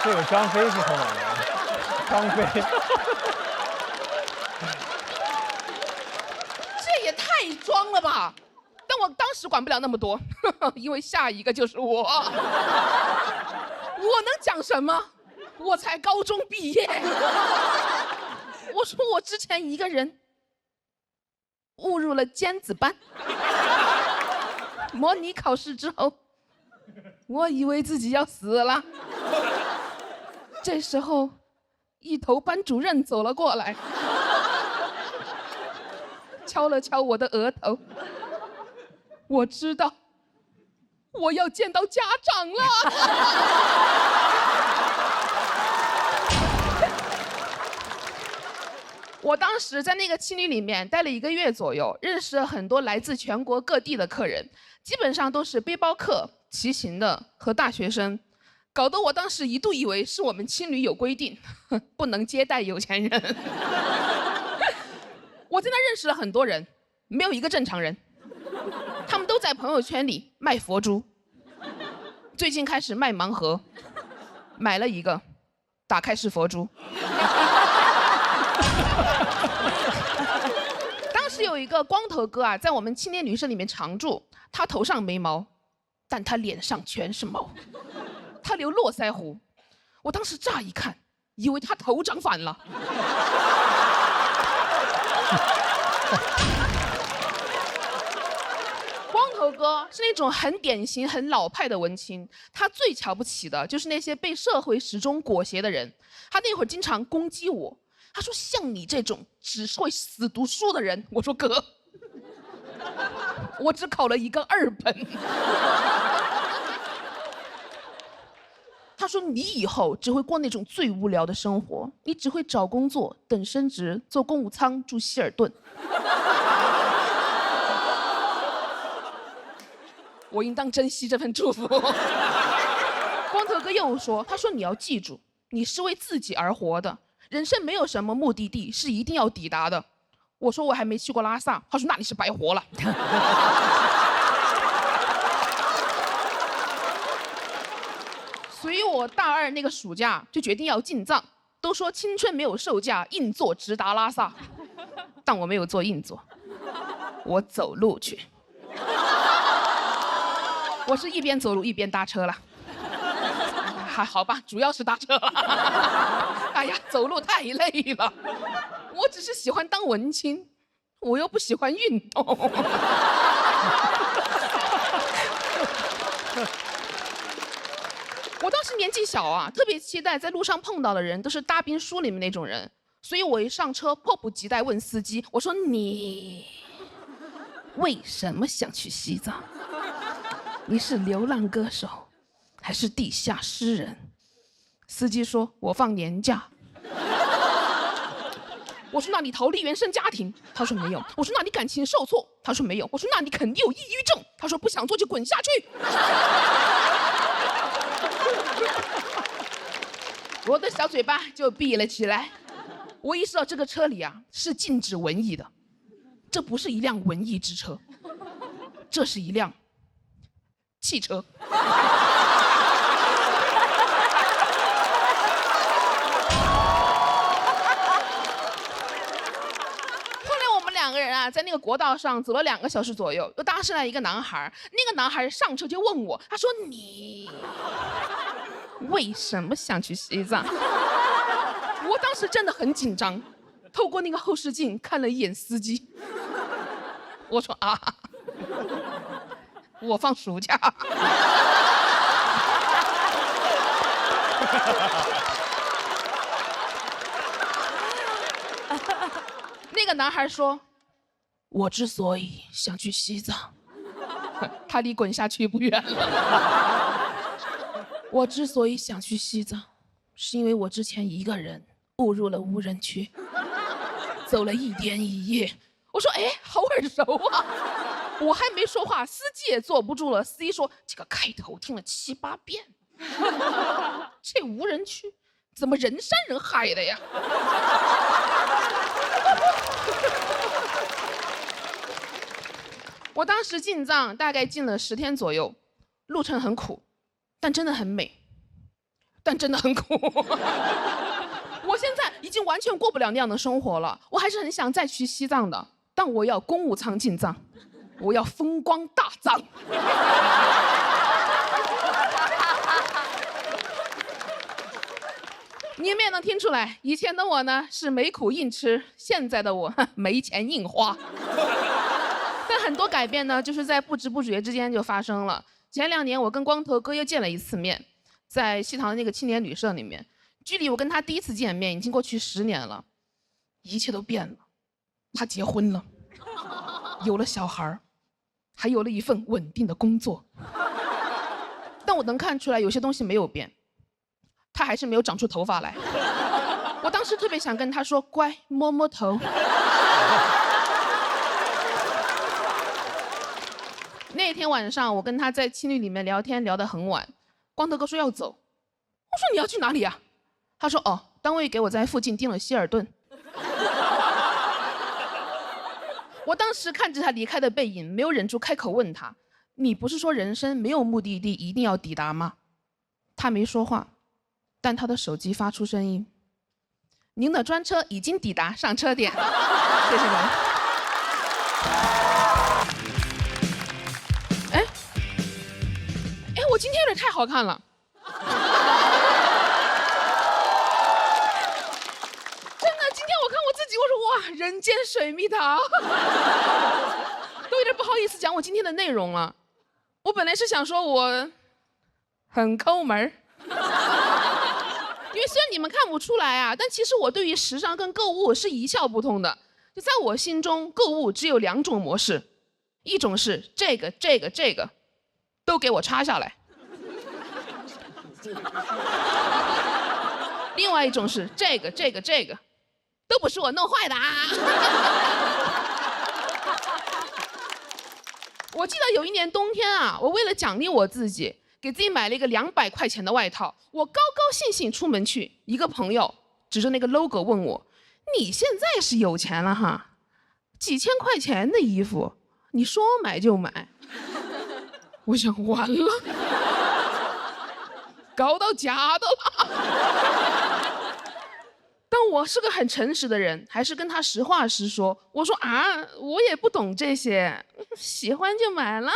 这有张飞是从哪来的？张飞，这也太装了吧！但我当时管不了那么多，因为下一个就是我。我能讲什么？我才高中毕业。我说我之前一个人误入了尖子班。模拟考试之后，我以为自己要死了。这时候，一头班主任走了过来，敲了敲我的额头。我知道，我要见到家长了。我当时在那个青旅里面待了1个月左右，认识了很多来自全国各地的客人，基本上都是背包客、骑行的和大学生，搞得我当时一度以为是我们青旅有规定，不能接待有钱人。我在那认识了很多人，没有一个正常人。他们都在朋友圈里卖佛珠，最近开始卖盲盒，买了一个，打开是佛珠。当时有一个光头哥啊，在我们青年旅社里面常住，他头上没毛，但他脸上全是毛，他留络腮胡，我当时乍一看，以为他头长反了。光头哥哥是那种很典型、很老派的文青，他最瞧不起的就是那些被社会时钟裹挟的人。他那会儿经常攻击我，他说：“像你这种只会死读书的人。”我说：“哥，我只考了一个2本。”他说：“你以后只会过那种最无聊的生活，你只会找工作、等升职、坐公务舱、住希尔顿。”我应当珍惜这份祝福。光头哥又说：“他说你要记住，你是为自己而活的，人生没有什么目的地是一定要抵达的。”我说：“我还没去过拉萨。”他说：“那你是白活了。”所以我大2那个暑假就决定要进藏。都说青春没有售价，硬座直达拉萨，但我没有坐硬座，我走路去。我是一边走路一边搭车了，还好吧，主要是搭车了。哎呀，走路太累了。我只是喜欢当文青，我又不喜欢运动。我当时年纪小啊，特别期待在路上碰到的人都是大兵书里面那种人，所以我一上车迫不及待问司机，我说：“你为什么想去西藏？你是流浪歌手，还是地下诗人？”司机说：“我放年假。”我说：“那你逃离原生家庭？”他说：“没有。”我说：“那你感情受挫？”他说：“没有。”我说：“那你肯定有抑郁症？”他说：“不想做就滚下去。”我的小嘴巴就闭了起来。我意识到这个车里啊是禁止文艺的，这不是一辆文艺之车，这是一辆汽车。后来我们2个人啊，在那个国道上走了2个小时左右，又搭上来一个男孩。那个男孩上车就问我，他说：“你为什么想去西藏？”我当时真的很紧张，透过那个后视镜看了一眼司机，我说：“啊，我放暑假。”那个男孩说：“我之所以想去西藏，他离滚下去不远了。我之所以想去西藏，是因为我之前一个人误入了无人区，走了1天1夜。”我说：“哎，好耳熟啊！”我还没说话，司机也坐不住了。司机说：“这个开头听了7、8遍，这无人区怎么人山人海的呀？”我当时进藏大概进了10天左右，路程很苦，但真的很美，但真的很苦。我现在已经完全过不了那样的生活了，我还是很想再去西藏的，但我要公务舱进藏，我要风光大藏。你们也能听出来，以前的我呢是没苦硬吃，现在的我没钱硬花。但很多改变呢，就是在不知不觉之间就发生了。前2年我跟光头哥又见了1次面，在西塘的那个青年旅社里面，距离我跟他第1次见面已经过去10年了，一切都变了。他结婚了，有了小孩，还有了一份稳定的工作。但我能看出来有些东西没有变，他还是没有长出头发来。我当时特别想跟他说：“乖，摸摸头。”那天晚上我跟他在青旅里面聊天，聊得很晚。光头哥说要走，我说：“你要去哪里啊？”他说：“哦，单位给我在附近订了希尔顿。”我当时看着他离开的背影，没有忍住开口问他：“你不是说人生没有目的地一定要抵达吗？”他没说话，但他的手机发出声音：“您的专车已经抵达上车点。”谢谢您。我今天有点太好看了。真的，今天我看我自己，我说哇，人间水蜜桃，都有点不好意思讲我今天的内容了。我本来是想说我很抠门儿，因为虽然你们看不出来啊，但其实我对于时尚跟购物是一窍不通的。就在我心中，购物只有2种模式，一种是这个都给我插下来，另外一种是这个都不是我弄坏的啊。我记得有一年冬天啊，我为了奖励我自己，给自己买了一个200块钱的外套。我高高兴兴出门去，一个朋友指着那个 logo 问我：“你现在是有钱了哈？几千块钱的衣服，你说买就买。”我想完了，搞到假的了。但我是个很诚实的人，还是跟他实话实说。我说啊，我也不懂这些，喜欢就买了。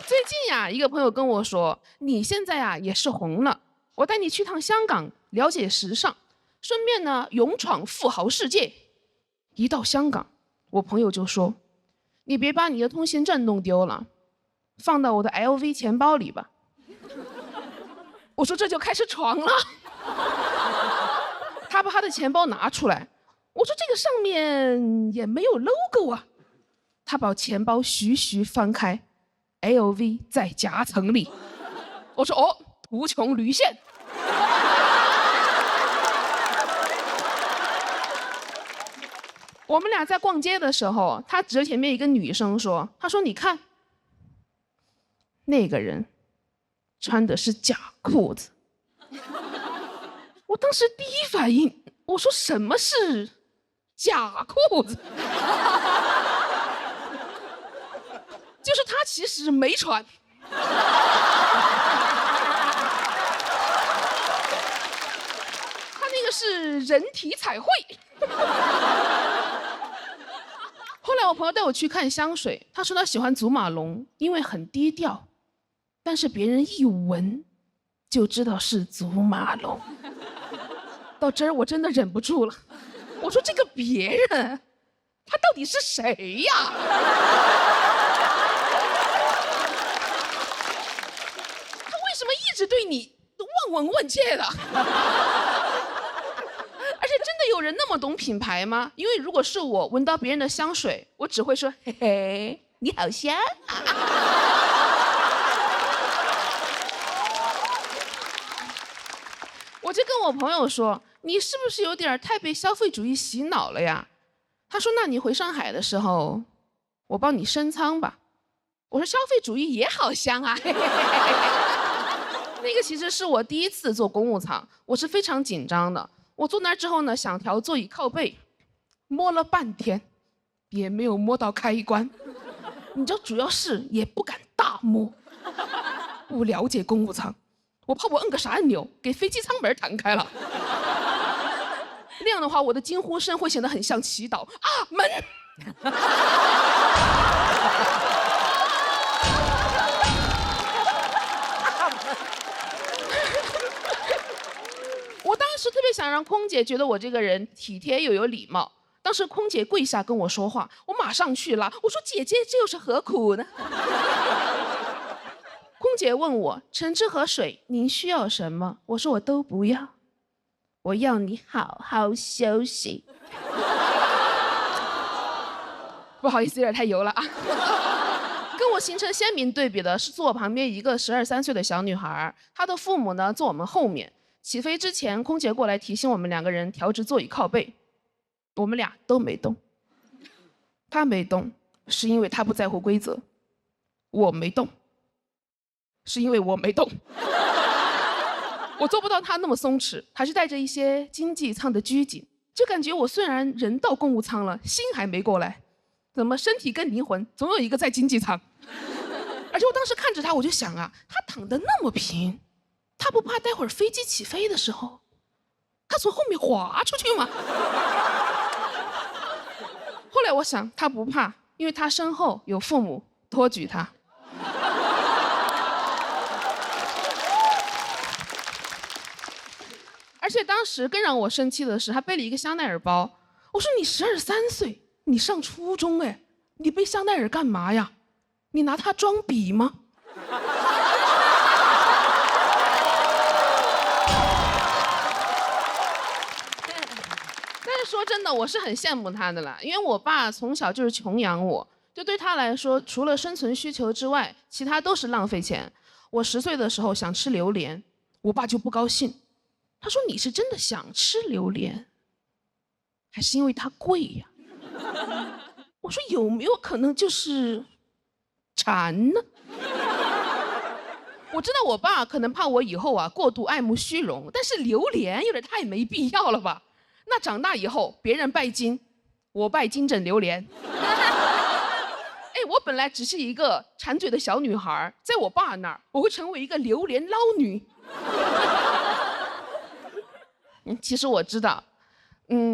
最近呀，一个朋友跟我说，你现在呀也是红了，我带你去趟香港，了解时尚，顺便呢勇闯富豪世界。一到香港，我朋友就说，你别把你的通行证弄丢了。放到我的 LV 钱包里吧。我说这就开始闯了。他把他的钱包拿出来，我说这个上面也没有 logo 啊。他把钱包徐翻开 ，LV 在夹层里。我说哦，图穷驴线。我们俩在逛街的时候，他指着前面一个女生说：“他说你看。”那个人穿的是假裤子。我当时第一反应，我说什么是假裤子？就是他其实没穿。他那个是人体彩绘。后来我朋友带我去看香水，他说他喜欢祖马龙，因为很低调。但是别人一闻就知道是祖马龙。到这儿我真的忍不住了，我说这个别人他到底是谁呀？他为什么一直对你望闻问切的？而且真的有人那么懂品牌吗？因为如果是我闻到别人的香水，我只会说嘿嘿，你好香啊。我就跟我朋友说，你是不是有点太被消费主义洗脑了呀？他说，那你回上海的时候，我帮你升舱吧。我说消费主义也好香啊。那个其实是我第一次坐公务舱，我是非常紧张的。我坐那之后呢，想调座椅靠背，摸了半天，也没有摸到开关。你知道，主要是也不敢大摸。不了解公务舱。我怕我摁个啥按钮，给飞机舱门弹开了。那样的话，我的惊呼声会显得很像祈祷啊！门。我当时特别想让空姐觉得我这个人体贴又有礼貌。当时空姐跪下跟我说话，我马上去了。我说姐姐，这又是何苦呢？空姐问我橙汁和水您需要什么？我说我都不要，我要你好好休息。不好意思，有点太油了啊。跟我形成鲜明对比的是坐我旁边一个12、13岁的小女孩，她的父母呢坐我们后面。起飞之前，空姐过来提醒我们2个人调直座椅靠背，我们俩都没动。她没动，是因为她不在乎规则；我没动。是因为我没动。我做不到他那么松弛，还是带着一些经济舱的拘谨，就感觉我虽然人到公务舱了，心还没过来，怎么身体跟灵魂总有一个在经济舱。而且我当时看着他，我就想啊，他躺得那么平，他不怕待会儿飞机起飞的时候，他从后面滑出去吗？后来我想，他不怕，因为他身后有父母托举他。而且当时更让我生气的是，他背了一个香奈儿包。我说你12、13岁，你上初中哎，你背香奈儿干嘛呀？你拿它装逼吗？但是说真的，我是很羡慕他的啦，因为我爸从小就是穷养我，就对他来说，除了生存需求之外，其他都是浪费钱。我10岁的时候想吃榴莲，我爸就不高兴，他说你是真的想吃榴莲，还是因为它贵呀？我说有没有可能就是馋呢？我知道我爸可能怕我以后啊过度爱慕虚荣，但是榴莲有点太没必要了吧？那长大以后别人拜金，我拜金枕榴莲。哎，我本来只是一个馋嘴的小女孩，在我爸那儿我会成为一个榴莲捞女。其实我知道，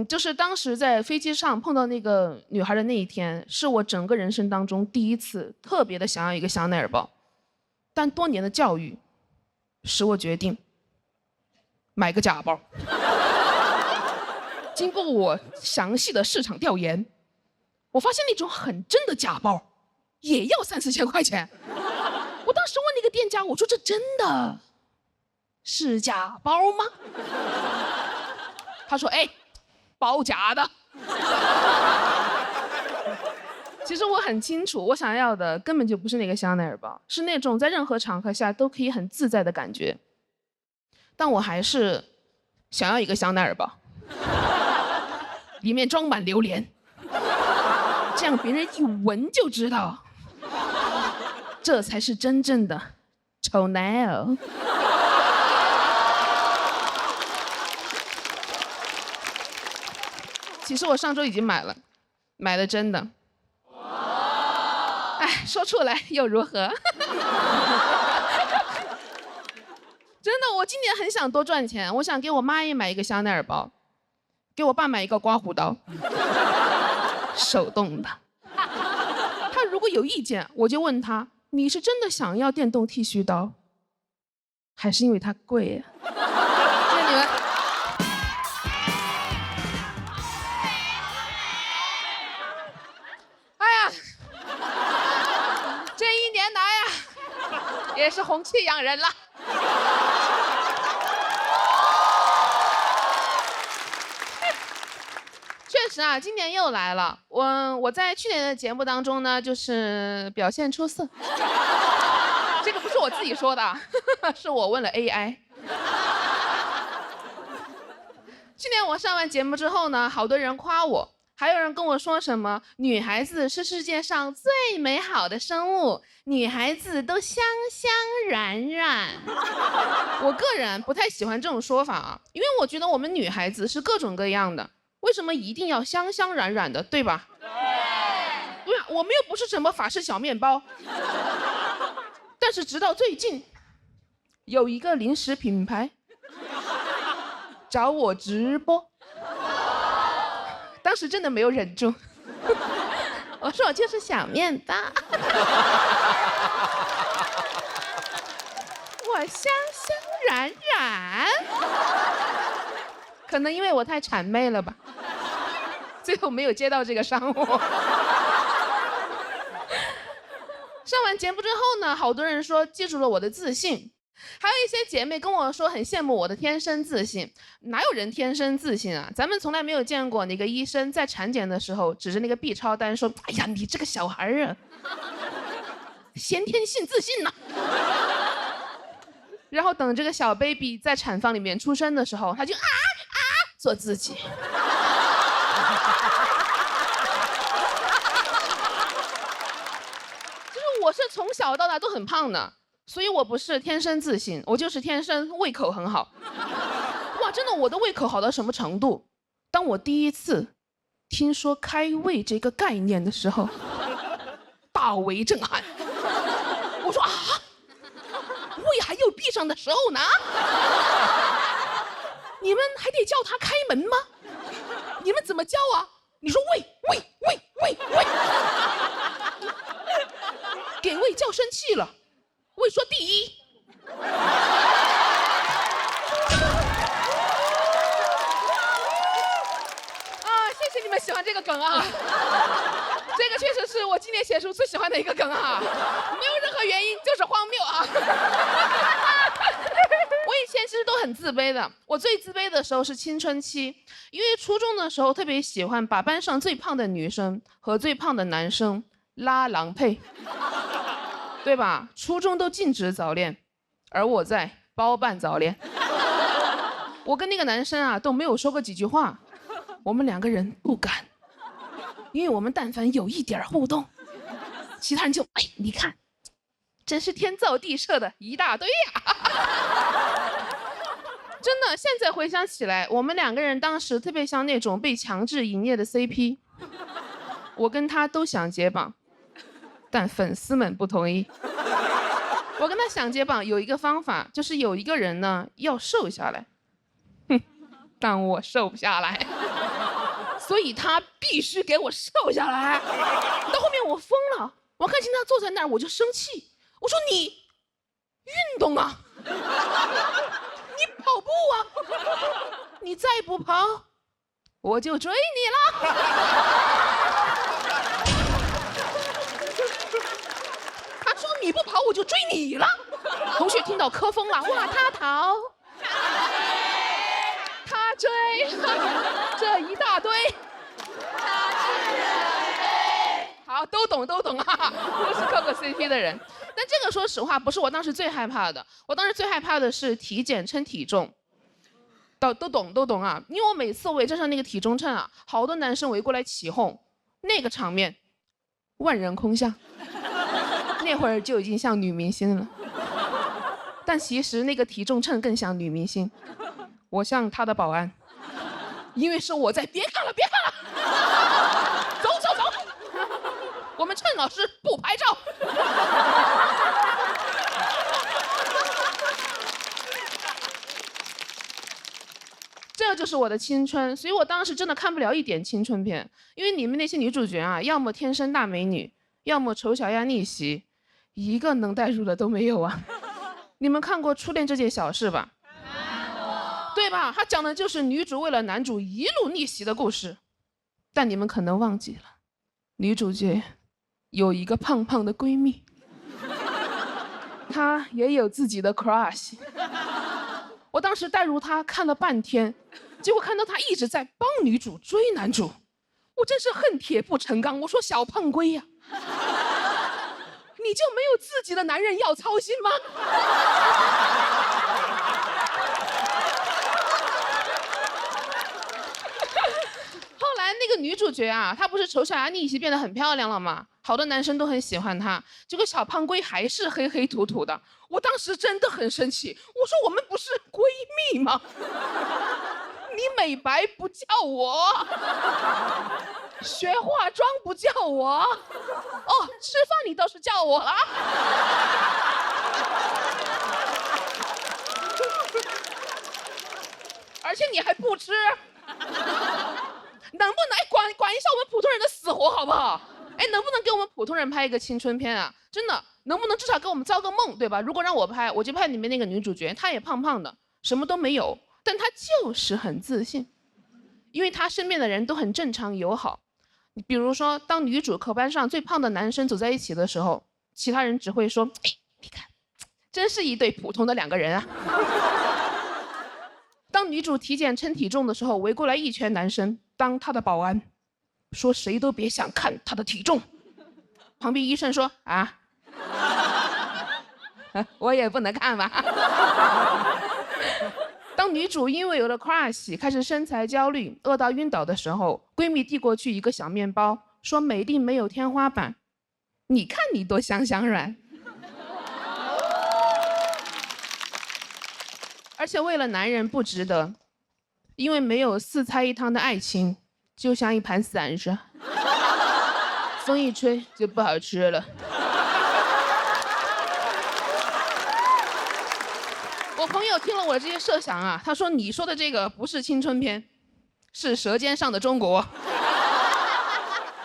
就是当时在飞机上碰到那个女孩的那一天，是我整个人生当中第一次特别的想要一个香奈儿包。但多年的教育，使我决定买个假包。经过我详细的市场调研，我发现那种很真的假包，也要3、4千块钱。我当时问那个店家，我说这真的是假包吗？他说：“哎，包假的。”其实我很清楚，我想要的根本就不是那个香奈儿包，是那种在任何场合下都可以很自在的感觉。但我还是想要一个香奈儿包，里面装满榴莲，这样别人一闻就知道，这才是真正的丑男儿。其实我上周已经买了，买的真的。哎，说出来又如何？真的，我今年很想多赚钱，我想给我妈也买一个香奈儿包，给我爸买一个刮胡刀，手动的。他如果有意见，我就问他：你是真的想要电动剃须刀，还是因为它贵呀？谢谢你们。这1年来呀，也是红气养人了。确实啊，今年又来了。我在去年的节目当中呢，就是表现出色。这个不是我自己说的，是我问了 AI。去年我上完节目之后呢，好多人夸我。还有人跟我说什么女孩子是世界上最美好的生物，女孩子都香香软软。我个人不太喜欢这种说法啊，因为我觉得我们女孩子是各种各样的，为什么一定要香香软软的，对吧？对啊，我们又不是什么法式小面包。但是直到最近，有一个零食品牌找我直播。当时真的没有忍住，我说我就是小面包，我香香软软，可能因为我太谄媚了吧，最后没有接到这个商务。上完节目之后呢，好多人说记住了我的自信。还有一些姐妹跟我说很羡慕我的天生自信，哪有人天生自信啊？咱们从来没有见过哪个医生在产检的时候指着那个 B 超单说：“哎呀，你这个小孩啊，先天性自信呐。”然后等这个小 baby 在产房里面出生的时候，他就做自己。就是我是从小到大都很胖的。所以我不是天生自信，我就是天生胃口很好。哇，真的，我的胃口好到什么程度？当我第一次听说开胃这个概念的时候，大为震撼。我说啊，胃还有闭上的时候呢？你们还得叫他开门吗？你们怎么叫啊？你说喂喂喂喂喂，给胃叫生气了。胃说第一，谢谢你们，啊，这个确实是我今年写书最喜欢的一个梗啊，没有任何原因，就是荒谬啊。我以前其实都很自卑的，我最自卑的时候是青春期，因为初中的时候特别喜欢把班上最胖的女生和最胖的男生拉郎配，对吧？初中都禁止早恋，而我在包办早恋。我跟那个男生啊都没有说过几句话，我们两个人不敢，因为我们但凡有一点互动，其他人就哎，你看，真是天造地设的一大堆呀。真的，现在回想起来，我们两个人当时特别像那种被强制营业的 CP。我跟他都想解绑，但粉丝们不同意。我跟他想解绑有一个方法，就是有一个人呢要瘦下来，但我瘦不下来，所以他必须给我瘦下来。到后面我疯了，我看见他坐在那儿我就生气，我说你运动啊，你跑步啊，你再不跑我就追你了。他说你不跑我就追你了。同学听到磕疯了，哇，他逃他追，这一大堆，好，都懂啊，都是磕过 CP 的人。但这个说实话不是我当时最害怕的，我当时最害怕的是体检称体重。都懂啊，因为我每次围着上那个体重秤啊，好多男生围过来起哄，那个场面万人空巷。那会儿就已经像女明星了，但其实那个体重秤更像女明星，我像她的保安，因为是我在，别看了，走，我们称老师不拍照。这就是我的青春，所以我当时真的看不了一点青春片，因为你们那些女主角啊，要么天生大美女，要么丑小鸭逆袭，一个能代入的都没有啊。你们看过《初恋这件小事》吧？对吧？它讲的就是女主为了男主一路逆袭的故事，但你们可能忘记了，女主角有一个胖胖的闺蜜，她也有自己的 crush。我当时带入她看了半天，结果看到她一直在帮女主追男主，我真是恨铁不成钢。我说小胖龟呀，你就没有自己的男人要操心吗？后来那个女主角啊，她不是丑小鸭逆袭变得很漂亮了吗？好多男生都很喜欢她，结果小胖龟还是黑黑土土的。我当时真的很生气，我说我们不是闺蜜吗？你美白不叫我，学化妆不叫我，哦，吃饭你倒是叫我了。而且你还不吃，能不能管一下我们普通人的死活好不好？哎，能不能给我们普通人拍一个青春片啊？真的，能不能至少给我们造个梦，对吧？如果让我拍，我就拍里面那个女主角，她也胖胖的，什么都没有，但她就是很自信，因为她身边的人都很正常友好。比如说，当女主和班上最胖的男生走在一起的时候，其他人只会说：“哎，你看，真是一对普通的两个人啊。”当女主体检称体重的时候，围过来一圈男生当她的保安，说谁都别想看她的体重。旁边医生说：“啊，我也不能看吧。”当女主因为有了 crush 开始身材焦虑饿到晕倒的时候，闺蜜递过去一个小面包，说美丽没有天花板，你看你多香香软。而且为了男人不值得，因为没有4菜1汤的爱情就像一盘散沙，风一吹就不好吃了。我朋友听了我的这些设想啊，他说你说的这个不是青春片，是舌尖上的中国。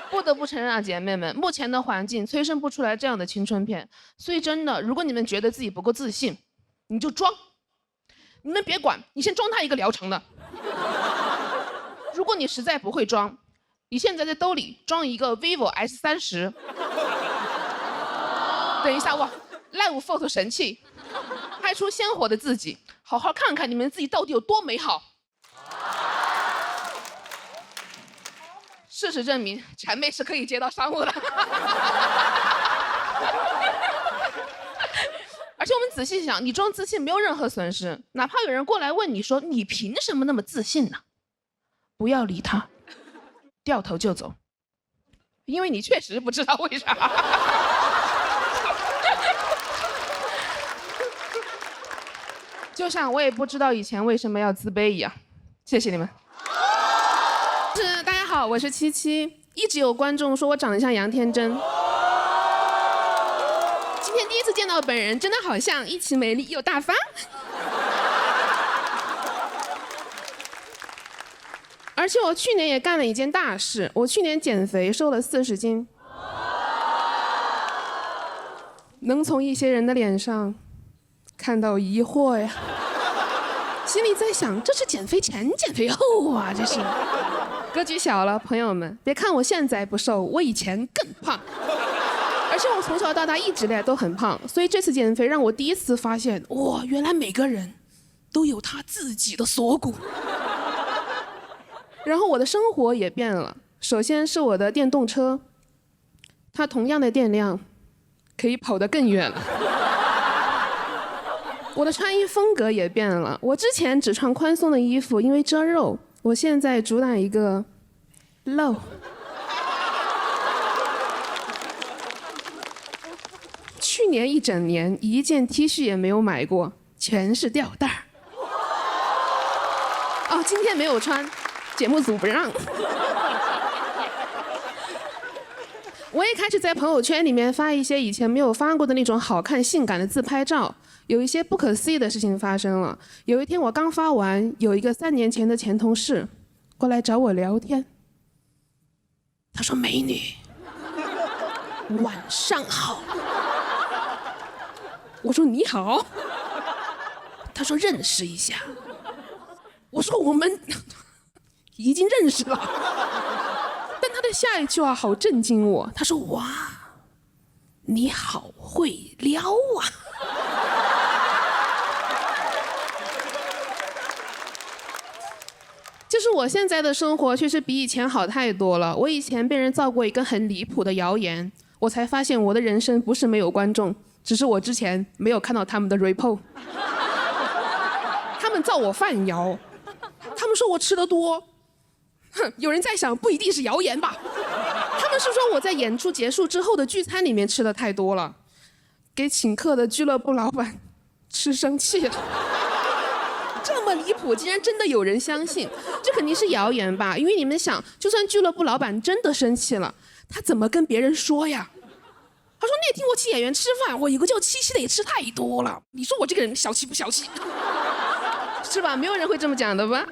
不得不承认啊，姐妹们，目前的环境催生不出来这样的青春片，所以真的，如果你们觉得自己不够自信，你就装，你们别管，你先装他一个疗程的。如果你实在不会装，你现在在兜里装一个 vivo S30，等一下哇 ，Live Photo 神器，拍出鲜活的自己，好好看看你们自己到底有多美好。事实证明，谄媚是可以接到商务的。而且我们仔细想，你装自信没有任何损失，哪怕有人过来问你说你凭什么那么自信呢？不要理他，掉头就走，因为你确实不知道为啥。就像我也不知道以前为什么要自卑一样。谢谢你们。大家好，我是七七。一直有观众说我长得像杨天真，今天第一次见到本人，真的好像一起美丽又大方。而且我去年也干了一件大事，我去年减肥瘦了40斤。能从一些人的脸上看到疑惑呀，心里在想，这是减肥前减肥后啊，这是。格局小了，朋友们，别看我现在不瘦，我以前更胖，而且我从小到大一直都很胖，所以这次减肥让我第一次发现，哇，原来每个人都有他自己的锁骨。然后我的生活也变了，首先是我的电动车，它同样的电量可以跑得更远了。我的穿衣风格也变了，我之前只穿宽松的衣服，因为遮肉。我现在主打一个露。去年一整年一件 T 恤也没有买过，全是吊带儿。哦，今天没有穿，节目组不让。我也开始在朋友圈里面发一些以前没有发过的那种好看性感的自拍照。有一些不可思议的事情发生了。有一天我刚发完，有一个3年前的前同事过来找我聊天。他说：“美女，晚上好。”我说：“你好。”他说：“认识一下。”我说：“我们已经认识了。”但他的下一句话好震惊我，他说：“哇，你好会撩啊！”就是我现在的生活确实比以前好太多了。我以前被人造过一个很离谱的谣言，我才发现我的人生不是没有观众，只是我之前没有看到他们的 report。他们造我饭谣，他们说我吃得多，哼，有人在想不一定是谣言吧？他们是说我在演出结束之后的聚餐里面吃的太多了，给请客的俱乐部老板吃生气了。这么离谱，竟然真的有人相信，这肯定是谣言吧？因为你们想，就算俱乐部老板真的生气了，他怎么跟别人说呀？他说那天我请演员吃饭，我有个叫七七的也吃太多了，你说我这个人小气不小气？是吧？没有人会这么讲的吧？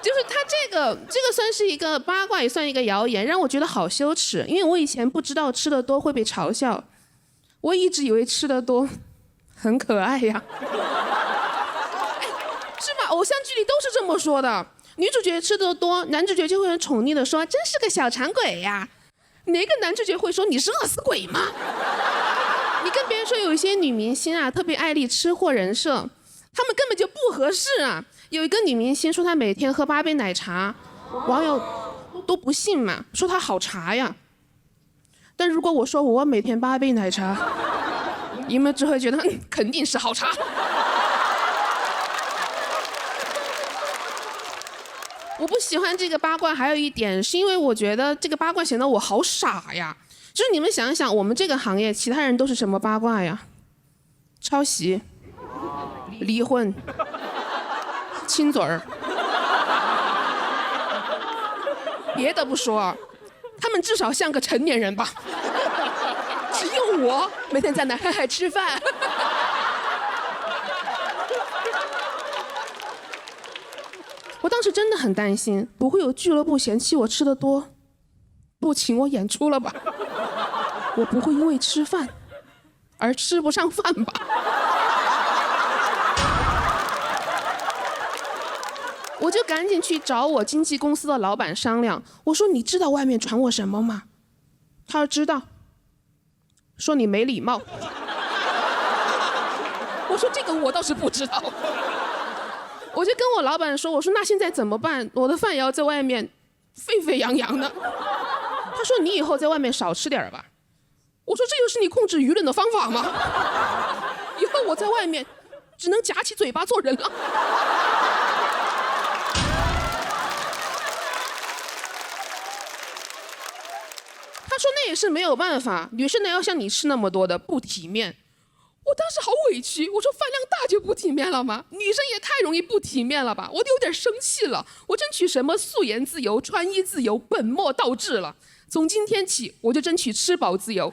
就是他这个算是一个八卦，也算一个谣言，让我觉得好羞耻。因为我以前不知道吃的多会被嘲笑，我一直以为吃的多很可爱呀。是吧？偶像剧里都是这么说的，女主角吃得多，男主角就会很宠溺的说真是个小馋鬼呀。哪个男主角会说你是饿死鬼吗？你跟别人说有一些女明星啊特别爱立吃货人设，他们根本就不合适啊。有一个女明星说她每天喝8杯奶茶，网友都不信嘛，说她好茶呀。但如果我说我每天8杯奶茶，你们只会觉得肯定是好茶。我不喜欢这个八卦，还有一点是因为我觉得这个八卦显得我好傻呀。就是你们想想，我们这个行业其他人都是什么八卦呀？抄袭、离婚、亲嘴儿。别的不说，他们至少像个成年人吧。只有我每天在那嗨嗨吃饭。我当时真的很担心，不会有俱乐部嫌弃我吃得多，不请我演出了吧？我不会因为吃饭而吃不上饭吧？我我就赶紧去找我经纪公司的老板商量，我说你知道外面传我什么吗？他说知道，说你没礼貌。我说这个我倒是不知道。我就跟我老板说，我说那现在怎么办？我的饭也要在外面沸沸扬扬的。他说你以后在外面少吃点吧。我说这又是你控制舆论的方法吗？以后我在外面只能夹起嘴巴做人了。他说那也是没有办法，女生哪要像你吃那么多的，不体面。我当时好委屈，我说饭量大就不体面了吗？女生也太容易不体面了吧，我都有点生气了。我争取什么素颜自由、穿衣自由，本末倒置了。从今天起，我就争取吃饱自由。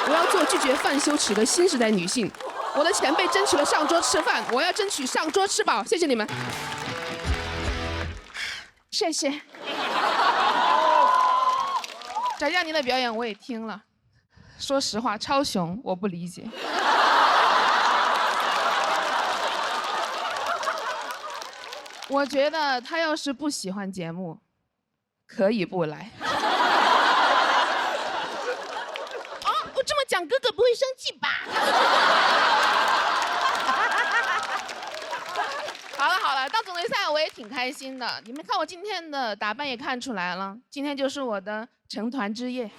我要做拒绝饭羞耻的新时代女性。我的前辈争取了上桌吃饭，我要争取上桌吃饱。谢谢你们，谢谢。翟佳妮的表演我也听了，说实话，超雄我不理解。我觉得他要是不喜欢节目，可以不来。我这么讲，哥哥不会生气吧？好了，到总决赛我也挺开心的。你们看我今天的打扮也看出来了，今天就是我的成团之夜。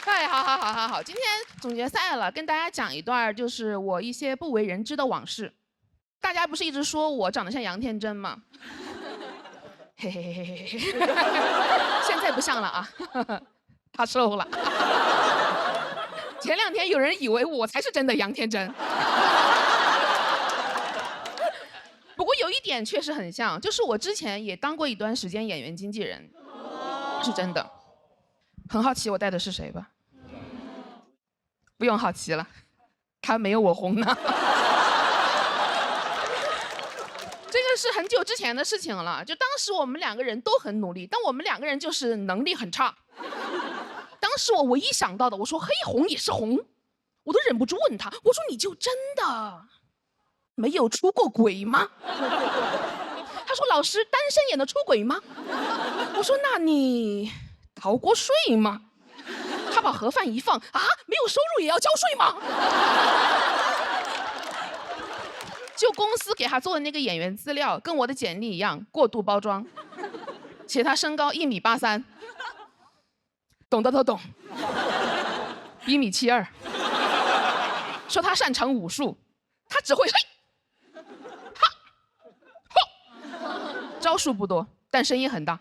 哎，好，今天总决赛了，跟大家讲一段就是我一些不为人知的往事。大家不是一直说我长得像杨天真吗？嘿嘿嘿嘿嘿嘿，现在不像了啊，他瘦了。前2天有人以为我才是真的杨天真。不过有一点确实很像，就是我之前也当过一段时间演员经纪人，是真的。很好奇我带的是谁吧？不用好奇了，他没有我红呢。这个是很久之前的事情了，就当时我们2个人都很努力，但我们2个人就是能力很差。当时我唯一想到的，我说黑红也是红，我都忍不住问他，我说你就真的没有出过轨吗？他说老师，单身也能出轨吗？我说那你逃过税吗？他把盒饭一放，啊，没有收入也要交税吗？就公司给他做的那个演员资料，跟我的简历一样，过度包装，写他身高1.83米，懂的都懂，1.72米，说他擅长武术，他只会嘿，哈，吼，招数不多，但声音很大，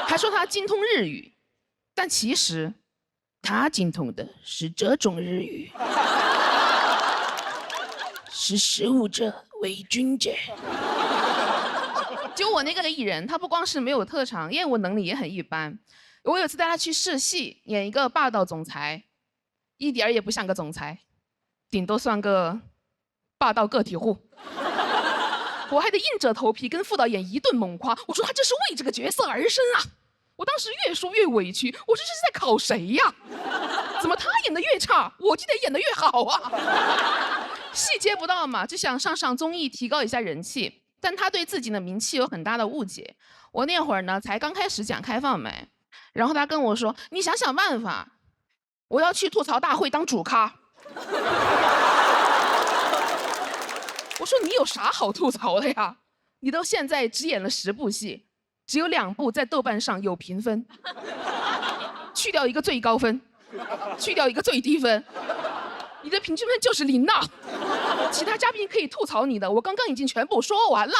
还说他精通日语，但其实他精通的是这种日语。识时务者为俊杰。就我那个艺人，他不光是没有特长，业务能力也很一般。我有次带他去试戏，演一个霸道总裁，一点也不像个总裁，顶多算个霸道个体户。我还得硬着头皮跟副导演一顿猛夸，我说他这是为这个角色而生啊！我当时越说越委屈，我说这是在考谁呀？怎么他演得越差，我就得演得越好啊？戏接不到嘛，就想上综艺提高一下人气，但他对自己的名气有很大的误解。我那会儿呢才刚开始讲开放麦，然后他跟我说：“你想想办法，我要去吐槽大会当主咖。”我说：“你有啥好吐槽的呀？你到现在只演了10部戏，只有2部在豆瓣上有评分，去掉一个最高分，去掉一个最低分。”你的平均分就是0呐，其他嘉宾可以吐槽你的，我刚刚已经全部说完了。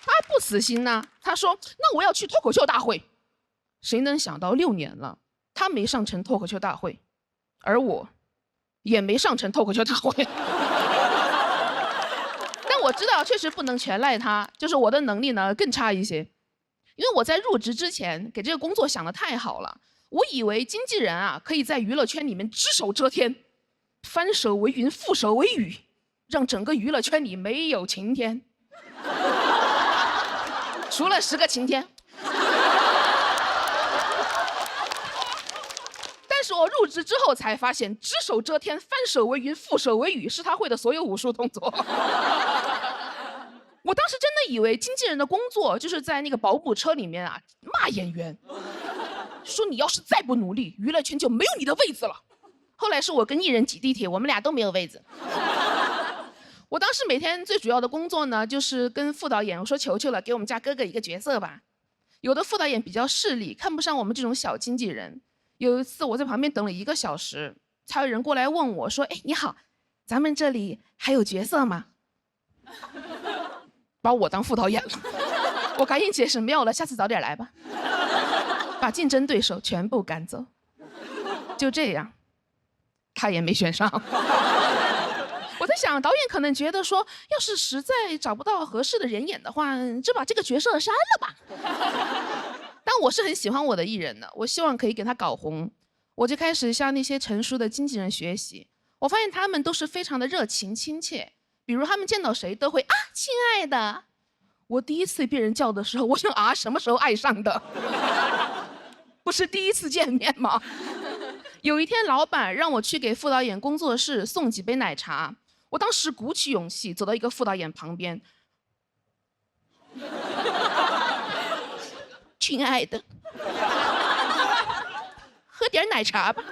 他不死心呢，他说那我要去脱口秀大会。谁能想到6年了，他没上成脱口秀大会，而我也没上成脱口秀大会。但我知道确实不能全赖他，就是我的能力呢更差一些。因为我在入职之前给这个工作想得太好了，我以为经纪人啊可以在娱乐圈里面只手遮天，翻手为云，覆手为雨，让整个娱乐圈里没有晴天，除了10个晴天。但是我入职之后才发现，只手遮天、翻手为云、覆手为雨是他会的所有武术动作。我当时真的以为经纪人的工作就是在那个保姆车里面啊骂演员，说你要是再不努力，娱乐圈就没有你的位子了。后来是我跟艺人挤地铁，我们俩都没有位子。我当时每天最主要的工作呢，就是跟副导演我说求求了，给我们家哥哥一个角色吧。有的副导演比较势利，看不上我们这种小经纪人。有一次我在旁边等了1个小时，才有人过来问我说：“哎，你好，咱们这里还有角色吗？”把我当副导演了。我赶紧解释没有了，下次早点来吧。把竞争对手全部赶走。就这样，他也没选上。我在想，导演可能觉得说，要是实在找不到合适的人演的话，就把这个角色删了吧。但我是很喜欢我的艺人的，我希望可以给他搞红。我就开始向那些成熟的经纪人学习，我发现他们都是非常的热情亲切，比如他们见到谁都会啊，亲爱的。我第一次被人叫的时候，我想啊，什么时候爱上的？不是第一次见面吗？有一天，老板让我去给副导演工作室送几杯奶茶，我当时鼓起勇气走到一个副导演旁边，亲爱的，喝点奶茶吧。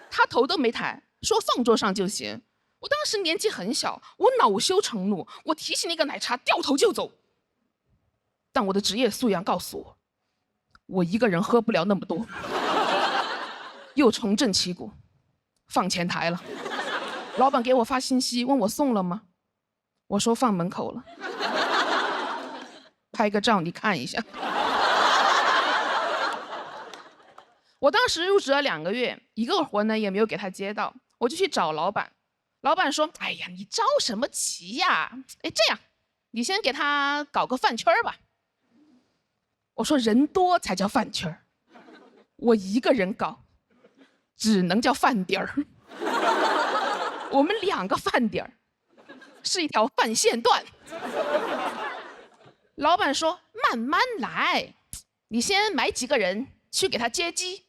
他头都没抬，说放桌上就行。我当时年纪很小，我恼羞成怒，我提起那个奶茶掉头就走。但我的职业素养告诉我，我一个人喝不了那么多。又重振旗鼓，放前台了。老板给我发信息问我送了吗？我说放门口了。拍个照你看一下。我当时入职了2个月，一个活呢也没有给他接到，我就去找老板。老板说：“哎呀，你着什么急呀？哎，这样，你先给他搞个饭圈吧。”我说：“人多才叫饭圈，我一个人搞。”只能叫饭点儿。我们2个饭点儿，是一条饭线段。老板说慢慢来，你先买几个人去给他接机。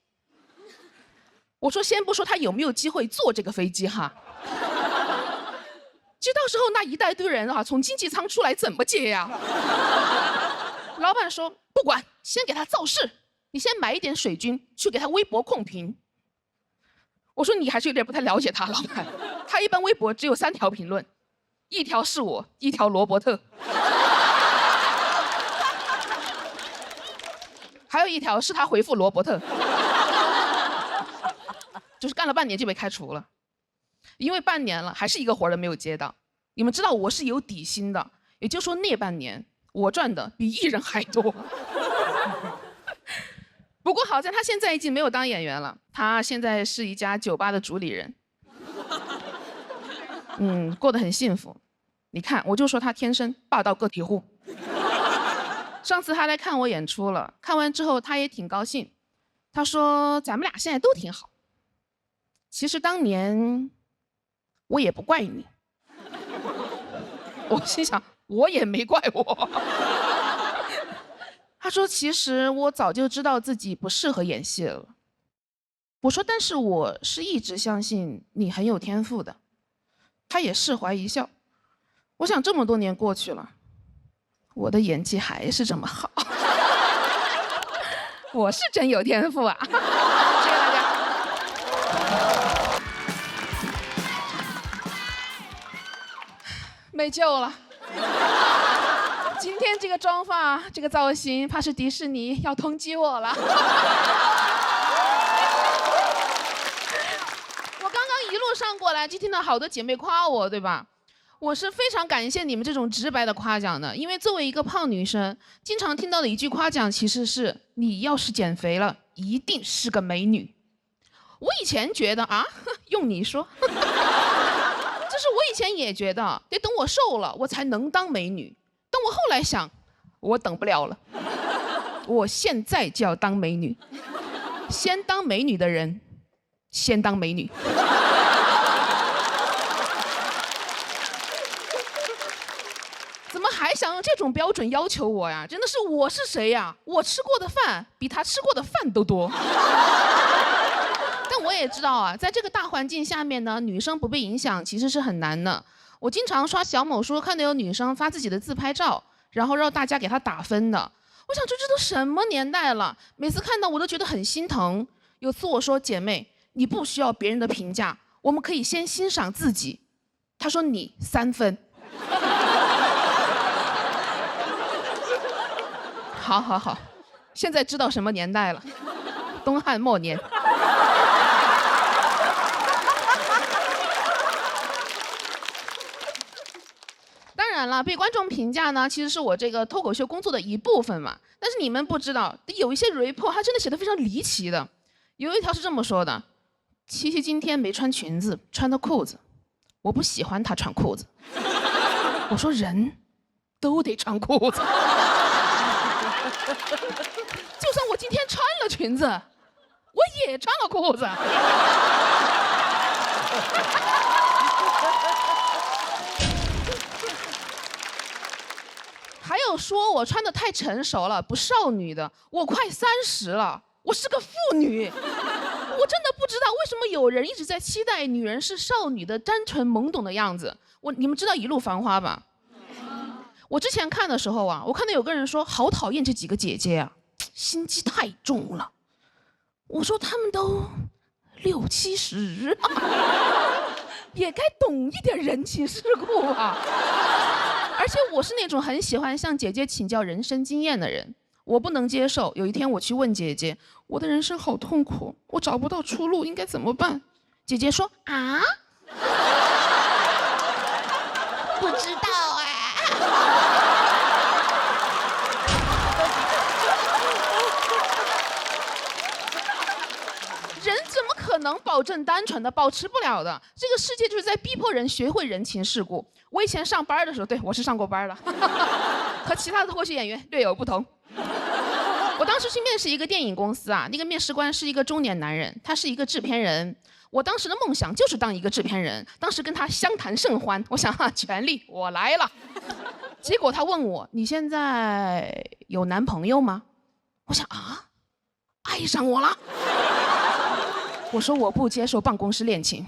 我说先不说他有没有机会坐这个飞机哈，就到时候那一大堆人啊从经济舱出来怎么接呀？老板说不管，先给他造势，你先买一点水军去给他微博控评。我说你还是有点不太了解他，老板。他一般微博只有3条评论，1条是我，1条罗伯特，还有1条是他回复罗伯特，就是干了半年就被开除了，因为半年了还是一个活都没有接到。你们知道我是有底薪的，也就是说那半年我赚的比艺人还多。不过好在他现在已经没有当演员了，他现在是一家酒吧的主理人，过得很幸福。你看，我就说他天生霸道个体户。上次他来看我演出了，看完之后他也挺高兴，他说咱们俩现在都挺好。其实当年我也不怪你。我心想，我也没怪我。他说其实我早就知道自己不适合演戏了。我说但是我是一直相信你很有天赋的。他也释怀一笑。我想这么多年过去了，我的演技还是这么好。我是真有天赋啊。谢谢大家。没救了。今天这个妆发，这个造型，怕是迪士尼要通缉我了。我刚刚一路上过来，就听到好多姐妹夸我，对吧？我是非常感谢你们这种直白的夸奖的，因为作为一个胖女生，经常听到的一句夸奖其实是“你要是减肥了，一定是个美女”。我以前觉得啊，用你说，就是我以前也觉得得等我瘦了，我才能当美女。但我后来想，我等不了了，我现在就要当美女。先当美女的人，先当美女。怎么还想用这种标准要求我呀？真的是我是谁呀？我吃过的饭比他吃过的饭都多。但我也知道啊，在这个大环境下面呢，女生不被影响其实是很难的。我经常刷小某书，看到有女生发自己的自拍照，然后让大家给她打分的。我想这都什么年代了？每次看到我都觉得很心疼。有次我说姐妹，你不需要别人的评价，我们可以先欣赏自己。她说你3分。好，现在知道什么年代了，东汉末年。当然了，被观众评价呢，其实是我这个脱口秀工作的一部分嘛。但是你们不知道，有一些 report 它真的写得非常离奇的。有一条是这么说的：琪琪今天没穿裙子，穿的裤子，我不喜欢她穿裤子。我说人都得穿裤子，就算我今天穿了裙子，我也穿了裤子。还有说我穿得太成熟了，不少女的。我快30了，我是个妇女。我真的不知道为什么有人一直在期待女人是少女的单纯懵懂的样子。你们知道《一路繁花》吧？我之前看的时候啊，我看到有个人说好讨厌这几个姐姐啊，心机太重了。我说她们都60、70了，也该懂一点人情世故啊。而且我是那种很喜欢向姐姐请教人生经验的人，我不能接受有一天我去问姐姐，我的人生好痛苦，我找不到出路，应该怎么办？姐姐说啊，不知道啊。人怎么可能保证单纯的？保持不了的。这个世界就是在逼迫人学会人情世故。我以前上班的时候，对，我是上过班的，和其他的脱口秀演员略有不同。我当时去面试一个电影公司啊，那个面试官是一个中年男人，他是一个制片人。我当时的梦想就是当一个制片人，当时跟他相谈甚欢，我想权力我来了。结果他问我，你现在有男朋友吗？我想啊，爱上我了。我说我不接受办公室恋情。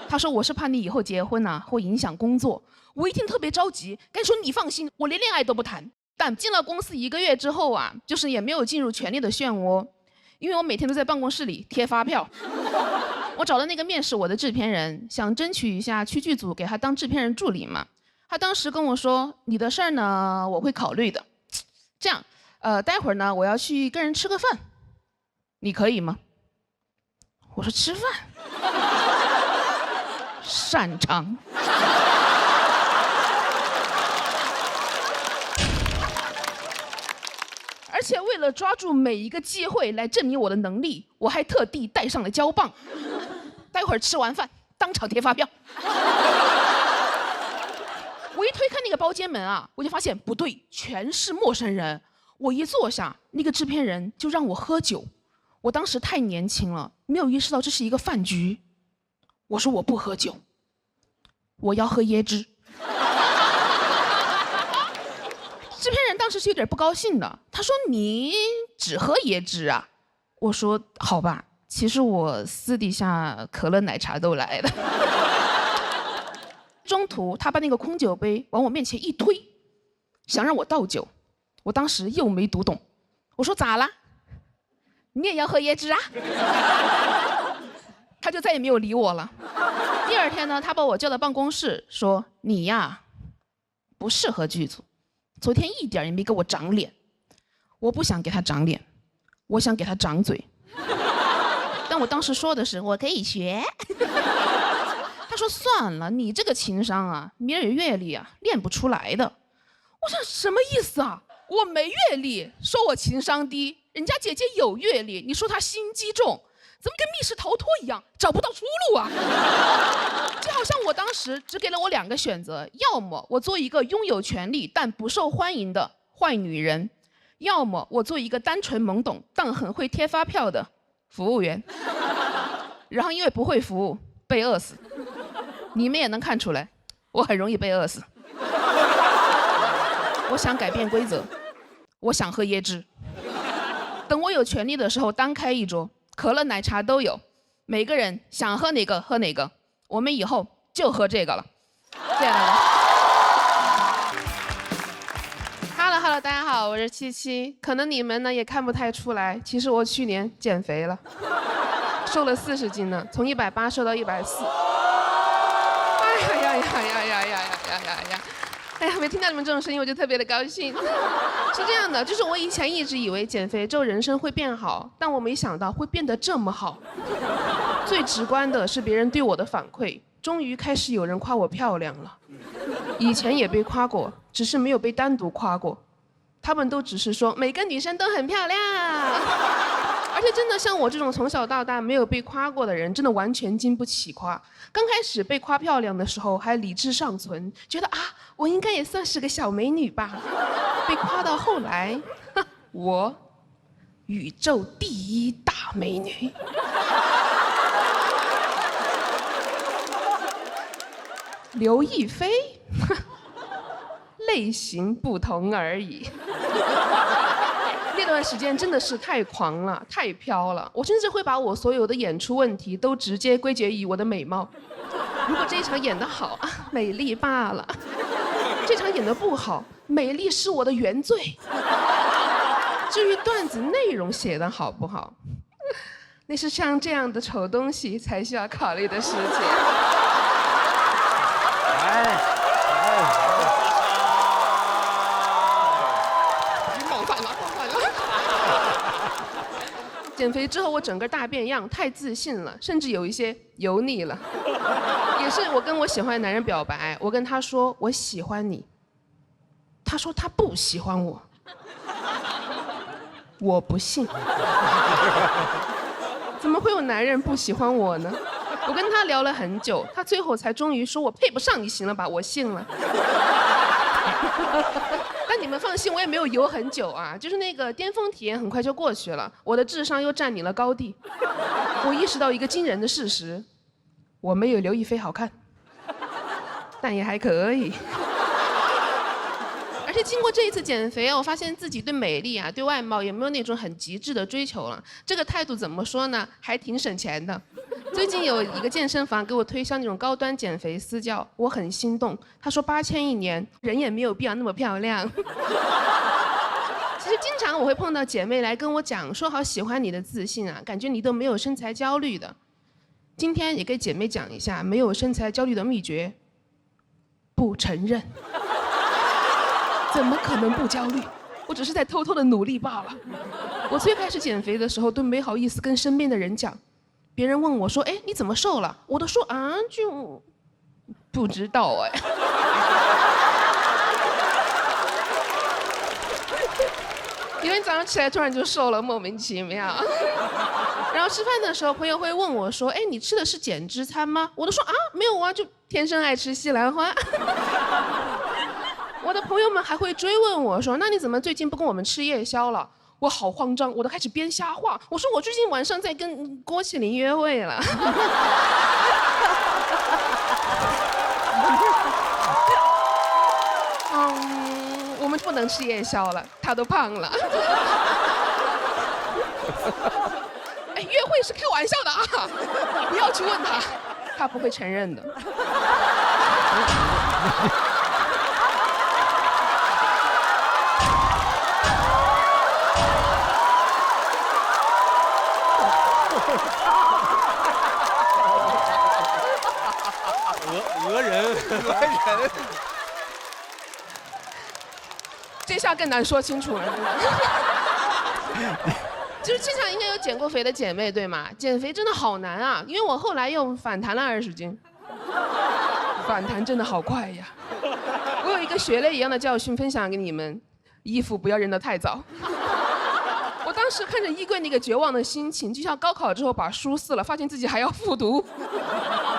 他说我是怕你以后结婚啊会影响工作。我一听特别着急，赶紧说你放心，我连恋爱都不谈。但进了公司1个月之后啊，就是也没有进入权力的漩涡，因为我每天都在办公室里贴发票。我找了那个面试我的制片人，想争取一下去剧组给他当制片人助理嘛。他当时跟我说，你的事儿呢我会考虑的。这样，待会儿呢我要去跟人吃个饭，你可以吗？我说吃饭，擅长。而且为了抓住每一个机会来证明我的能力，我还特地带上了胶棒。待会儿吃完饭，当场贴发票。我一推开那个包间门啊，我就发现不对，全是陌生人。我一坐下，那个制片人就让我喝酒。我当时太年轻了，没有意识到这是一个饭局。我说我不喝酒，我要喝椰汁。制片人当时是有点不高兴的，他说你只喝椰汁啊？我说好吧，其实我私底下可乐奶茶都来的。中途他把那个空酒杯往我面前一推，想让我倒酒。我当时又没读懂，我说咋了？你也要喝椰汁啊？他就再也没有理我了。第二天呢，他把我叫到办公室，说你呀，不适合剧组。昨天一点也没给我长脸。我不想给他长脸，我想给他长嘴。但我当时说的是我可以学。他说算了，你这个情商啊，没有阅历啊，练不出来的。我想什么意思啊？我没阅历，说我情商低，人家姐姐有阅历，你说她心机重，怎么跟密室逃脱一样，找不到出路啊？就好像我当时只给了我2个选择，要么我做一个拥有权利但不受欢迎的坏女人，要么我做一个单纯懵懂但很会贴发票的服务员。然后因为不会服务，被饿死。你们也能看出来，我很容易被饿死。我想改变规则，我想喝椰汁。等我有权利的时候，单开一桌，可乐奶茶都有，每个人想喝哪个喝哪个，我们以后就喝这个了。谢谢大家。Hello， 大家好，我是77。可能你们呢也看不太出来，其实我去年减肥了，瘦了40斤呢，从180瘦到140。哎呀！哎呀，每听到你们这种声音，我就特别的高兴。是这样的，就是我以前一直以为减肥之后人生会变好，但我没想到会变得这么好。最直观的是别人对我的反馈，终于开始有人夸我漂亮了。以前也被夸过，只是没有被单独夸过。他们都只是说每个女生都很漂亮。而且真的像我这种从小到大没有被夸过的人，真的完全经不起夸。刚开始被夸漂亮的时候还理智尚存，觉得啊，我应该也算是个小美女吧。被夸到后来，我宇宙第1大美女。刘亦菲，类型不同而已。那段时间真的是太狂了，太飘了。我甚至会把我所有的演出问题都直接归结于我的美貌。如果这一场演得好啊，美丽罢了；这场演得不好，美丽是我的原罪。至于段子内容写得好不好，那是像这样的丑东西才需要考虑的事情。冒犯了。减肥之后，我整个大变样，太自信了，甚至有一些油腻了。也是我跟我喜欢的男人表白，我跟他说我喜欢你，他说他不喜欢我，我不信。怎么会有男人不喜欢我呢？我跟他聊了很久，他最后才终于说我配不上你，行了吧？我信了。但你们放心，我也没有游很久啊，就是那个巅峰体验很快就过去了，我的智商又占领了高地。我意识到一个惊人的事实，我没有刘亦菲好看，但也还可以。而且经过这一次减肥，我发现自己对美丽啊、对外貌也没有那种很极致的追求了。这个态度怎么说呢？还挺省钱的。最近有一个健身房给我推销那种高端减肥私教，我很心动。他说8000一年，人也没有必要那么漂亮。其实经常我会碰到姐妹来跟我讲，说好喜欢你的自信啊，感觉你都没有身材焦虑的。今天也给姐妹讲一下没有身材焦虑的秘诀：不承认。怎么可能不焦虑？我只是在偷偷的努力罢了。我最开始减肥的时候都没好意思跟身边的人讲，别人问我说：“哎，你怎么瘦了？”我都说啊，就不知道哎。有天早上起来突然就瘦了，莫名其妙。然后吃饭的时候，朋友会问我说：“哎，你吃的是减脂餐吗？”我都说啊，没有啊，就天生爱吃西兰花。我的朋友们还会追问我说：“那你怎么最近不跟我们吃夜宵了？”我好慌张，我都开始编瞎话。我说我最近晚上在跟郭麒麟约会了。我们不能吃夜宵了，他都胖了。哎，约会是开玩笑的啊，不要去问他，他不会承认的。讹人。这下更难说清楚了。就是经常应该有减过肥的姐妹对吗？减肥真的好难啊，因为我后来又反弹了20斤，反弹真的好快呀。我有一个血泪一样的教训分享给你们：衣服不要扔得太早。我当时看着衣柜那个绝望的心情，就像高考之后把书撕了，发现自己还要复读。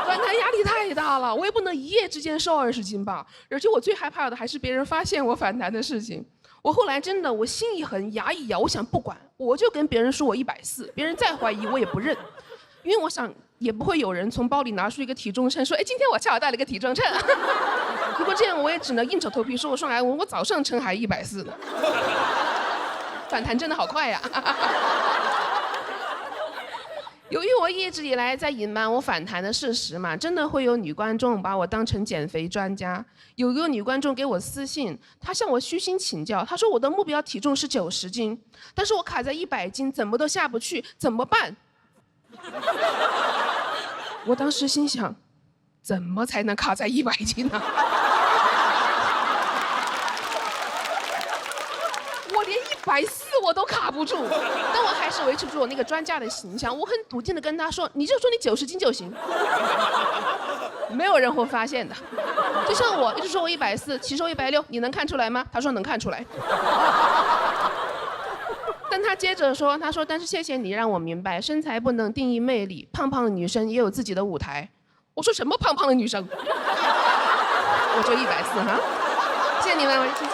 反弹压力太大了，我也不能一夜之间瘦20斤吧。而且我最害怕的还是别人发现我反弹的事情。我后来真的，我心一横，牙一咬，我想不管，我就跟别人说我140，别人再怀疑我也不认，因为我想也不会有人从包里拿出一个体重秤说，哎，今天我恰好带了个体重秤。如果这样，我也只能硬着头皮说，我早上称还140呢。反弹真的好快呀。由于我一直以来在隐瞒我反弹的事实嘛，真的会有女观众把我当成减肥专家。有一个女观众给我私信，她向我虚心请教，她说我的目标体重是90斤，但是我卡在100斤，怎么都下不去，怎么办？我当时心想，怎么才能卡在100斤呢？我连140我都卡不住，但我还是维持住我那个专家的形象。我很笃定的跟他说，你就说你90斤就行。没有人会发现的。就像我一直说我140，其实我160，你能看出来吗？他说能看出来。但他接着说，他说但是谢谢你让我明白，身材不能定义魅力，胖胖的女生也有自己的舞台。我说什么胖胖的女生？我就140哈。谢谢你们，我谢谢。